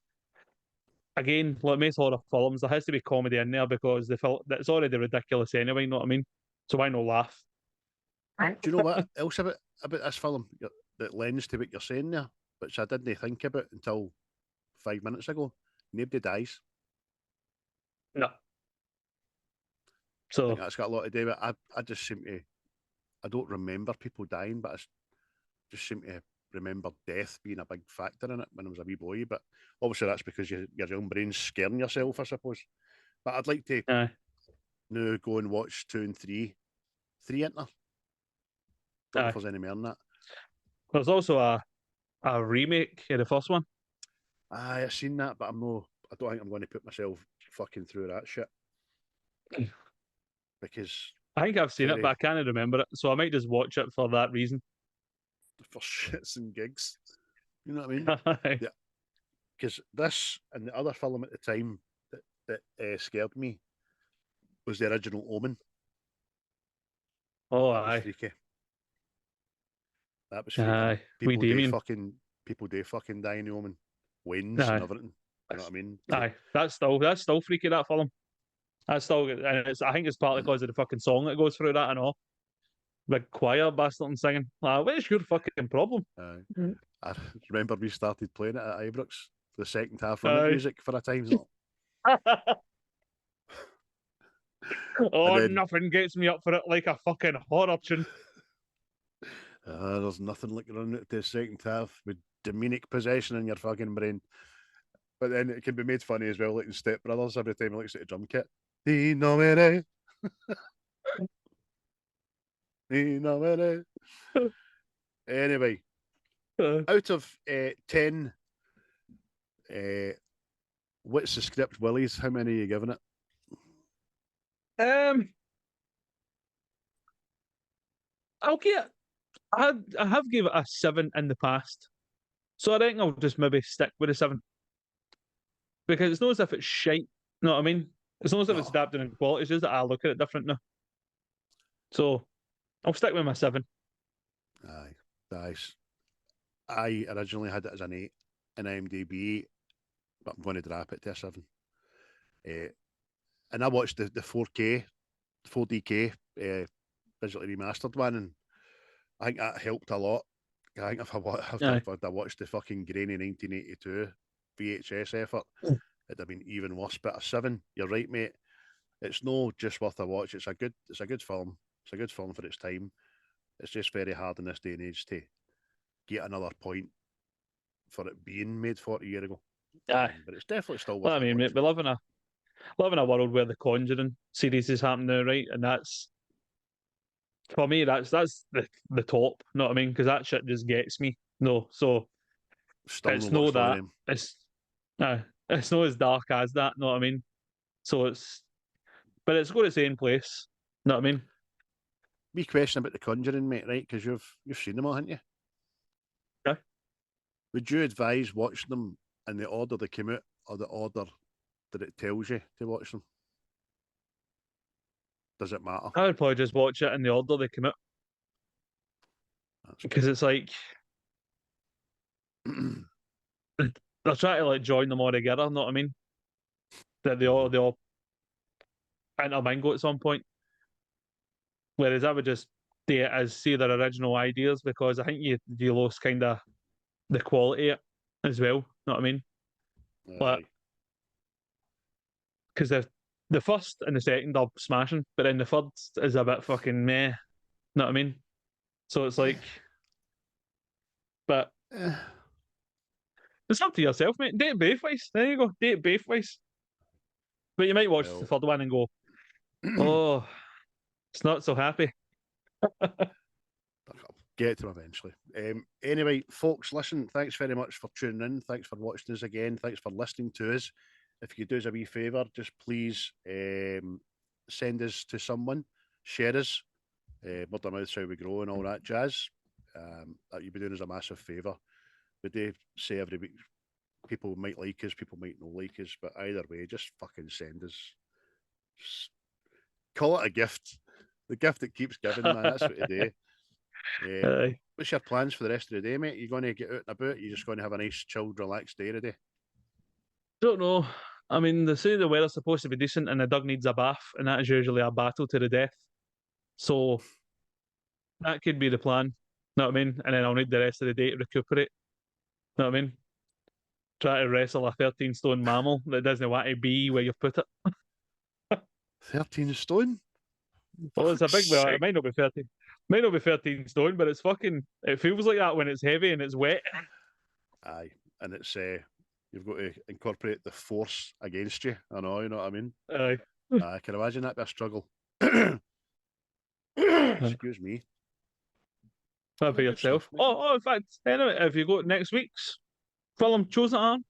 again, like most horror films, there has to be comedy in there because the film that's already ridiculous anyway, know what I mean? So why not laugh? Do you know what else about this film that lends to what you're saying there, which I didn't think about until 5 minutes ago? Nobody dies. No. I So think that's got a lot to do with it. I just seem to, I don't remember people dying, but I just seem to remember death being a big factor in it when I was a wee boy. But obviously that's because your young brain's scaring yourself, I suppose. But I'd like to now go and watch 2 and 3. 3 in there. Don't know if there's any more than that. there's also a remake of the first one. Aye, I've seen that, but I don't think I'm going to put myself fucking through that shit. Because I think I've seen it, but I can't remember it. So I might just watch it for that reason. For shits and gigs. You know what I mean? Yeah. Because this and the other film at the time that scared me was the original Omen. Oh, that was aye. freaky. That was freaky. Aye. People do fucking die in the Omen. Wins and everything. You know what I mean? Aye. That's still freaky, that film. That's still, and I think it's partly because of the fucking song that goes through that and all. Big choir bastard and singing. What's your fucking problem? I remember we started playing it at Ibrox for the second half running music for a time. Nothing gets me up for it like a fucking horror tune. There's nothing like running it to the second half with Dominique possession in your fucking brain. But then it can be made funny as well, like in Step Brothers, every time he looks at a drum kit. Di nomine. Di nomine. Anyway, out of 10, what's the script, Willies? How many are you giving it? I'll get. I have gave it a 7 in the past, so I think I'll just maybe stick with a 7 because it's not as if it's shite. You know what I mean? It's not as if it's adapted in quality. It's just that I look at it different now. So I'll stick with my 7. Aye, nice. I originally had it as an 8 in ImDb, but I'm going to drop it to a 7. And I watched the 4K, 4DK visually remastered one, and I think that helped a lot. I think if I watched the fucking grainy 1982 VHS effort, it'd have been even worse. But a 7, you're right, mate. It's no just worth a watch. It's a good film. It's a good film for its time. It's just very hard in this day and age to get another point for it being made 40 years ago. Aye. But it's definitely still worth Well, I mean, mate, we live in a world where the Conjuring series is happening now, right? And that's, for me, that's the top. You know what I mean? Because that shit just gets me. No, so Still it's no no works for that them. it's not as dark as that. You know what I mean? So but it's got its own place. You know what I mean? Wee question about the Conjuring, mate, right? Because you've seen them all, haven't you? Yeah. Would you advise watching them in the order they came out or the order that it tells you to watch them? Does it matter? I would probably just watch it in the order they come out because it's like they're trying to like join them all together. You know what I mean? That they all intermingle at some point. Whereas I would just do it as see their original ideas because I think you lost kind of the quality of it as well. You know what I mean? But because the first and the second are smashing, but then the third is a bit fucking meh. Know what I mean? So it's like, but it's up to yourself, mate. Date it both ways. There you go. Date it both ways. But you might watch the third one and go, oh, it's not so happy. I'll get to them eventually. Anyway, folks, listen, thanks very much for tuning in. Thanks for watching us again. Thanks for listening to us. If you could do us a wee favour, just please send us to someone, share us, word of mouth's how we grow and all that jazz. That you'd be doing us a massive favour. We do say every week, people might like us, people might not like us, but either way, just fucking send us. Just call it a gift. The gift that keeps giving, man. That's what it is. What's your plans for the rest of the day, mate? You going to get out and about? You just going to have a nice, chilled, relaxed day today? Don't know. I mean, they say the weather's supposed to be decent and the dog needs a bath, and that is usually a battle to the death. So that could be the plan. Know what I mean? And then I'll need the rest of the day to recuperate. Know what I mean? Try to wrestle a 13-stone mammal that doesn't want to be where you've put it. 13 stone? Well, it's a big. Well, it might not be 13. Might not be 13 stone, but it's fucking. It feels like that when it's heavy and it's wet. Aye, and it's you've got to incorporate the force against you. I know, you know what I mean? Aye. I can imagine that be a struggle. Excuse me. What about yourself? Oh, in fact, anyway, if you go next week's film chosen on,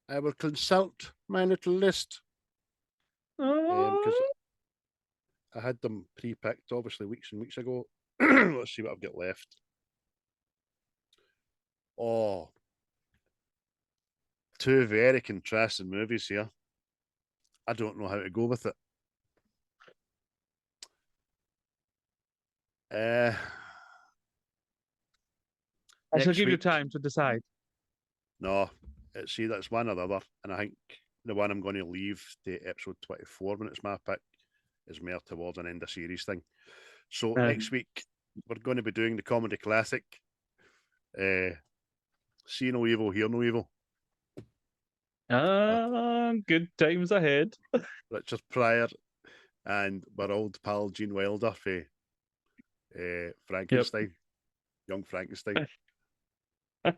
I will consult my little list. Because I had them pre-picked, obviously, weeks and weeks ago. Let's see what I've got left. Oh, two very contrasting movies here. I don't know how to go with it. I shall give you time to decide. No, see, that's one or the other. And I think the one I'm going to leave to episode 24 when it's my pick is more towards an end of series thing. So next week, we're going to be doing the comedy classic. See no evil, hear no evil. Good times ahead. Richard Pryor and our old pal Gene Wilder for Frankenstein. young Frankenstein. And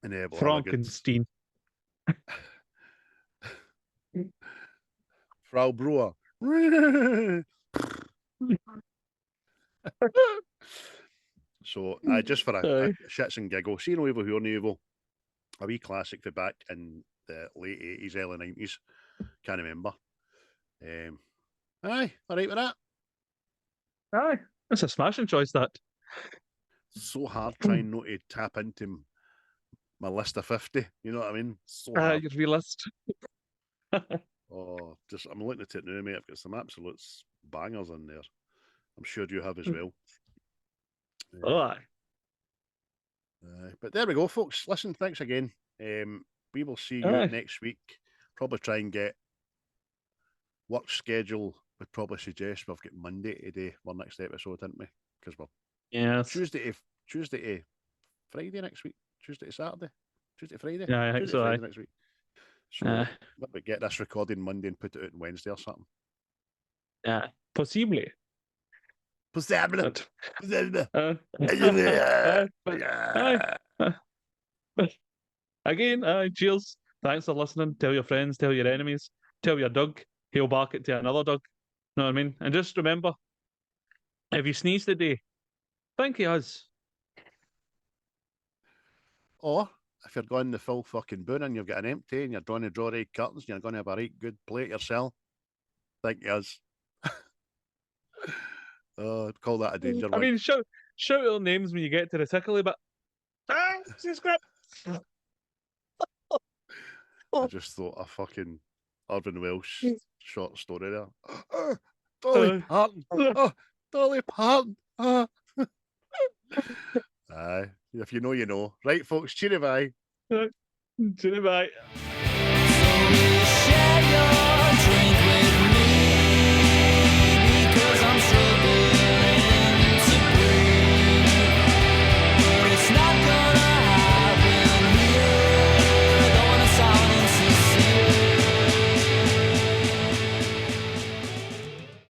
we'll have a good Frankenstein. Frau Brewer. So, just for a shits and giggles, see no evil, who no evil. A wee classic for back in the late 80s, early 90s. Can't remember. Aye, all right with that. Aye, that's a smashing choice, that. So hard trying not to tap into my list of 50. You know what I mean? So hard. Your wee list. Oh, just I'm looking at it now, mate. I've got some absolute bangers in there. I'm sure you have as well. Oh, aye. But there we go, folks. Listen, thanks again. We will see you next week. Probably try and get work schedule. Would probably suggest we've got Monday today, our next episode, didn't we? Because we're Tuesday to Friday next week. Tuesday to Saturday. Tuesday to Friday. Yeah, I think Tuesday so. Friday next week. So maybe get this recorded Monday and put it out on Wednesday or something. Yeah, possibly. Again, cheers. Thanks for listening. Tell your friends, tell your enemies, tell your dog. He'll bark it to another dog. Know what I mean? And just remember, if you sneeze today, think he has. Or if you're going the full fucking boon and you've got an empty and you're trying to draw right curtains and you're going to have a right good plate yourself, think he has. Call that a danger. I mean, shout their names when you get to the tickly, but subscribe. I just thought a fucking Irvin Welsh short story there. Dolly Parton. Dolly Parton. Aye. If you know, you know. Right, folks. Cheery bye. Cheery bye.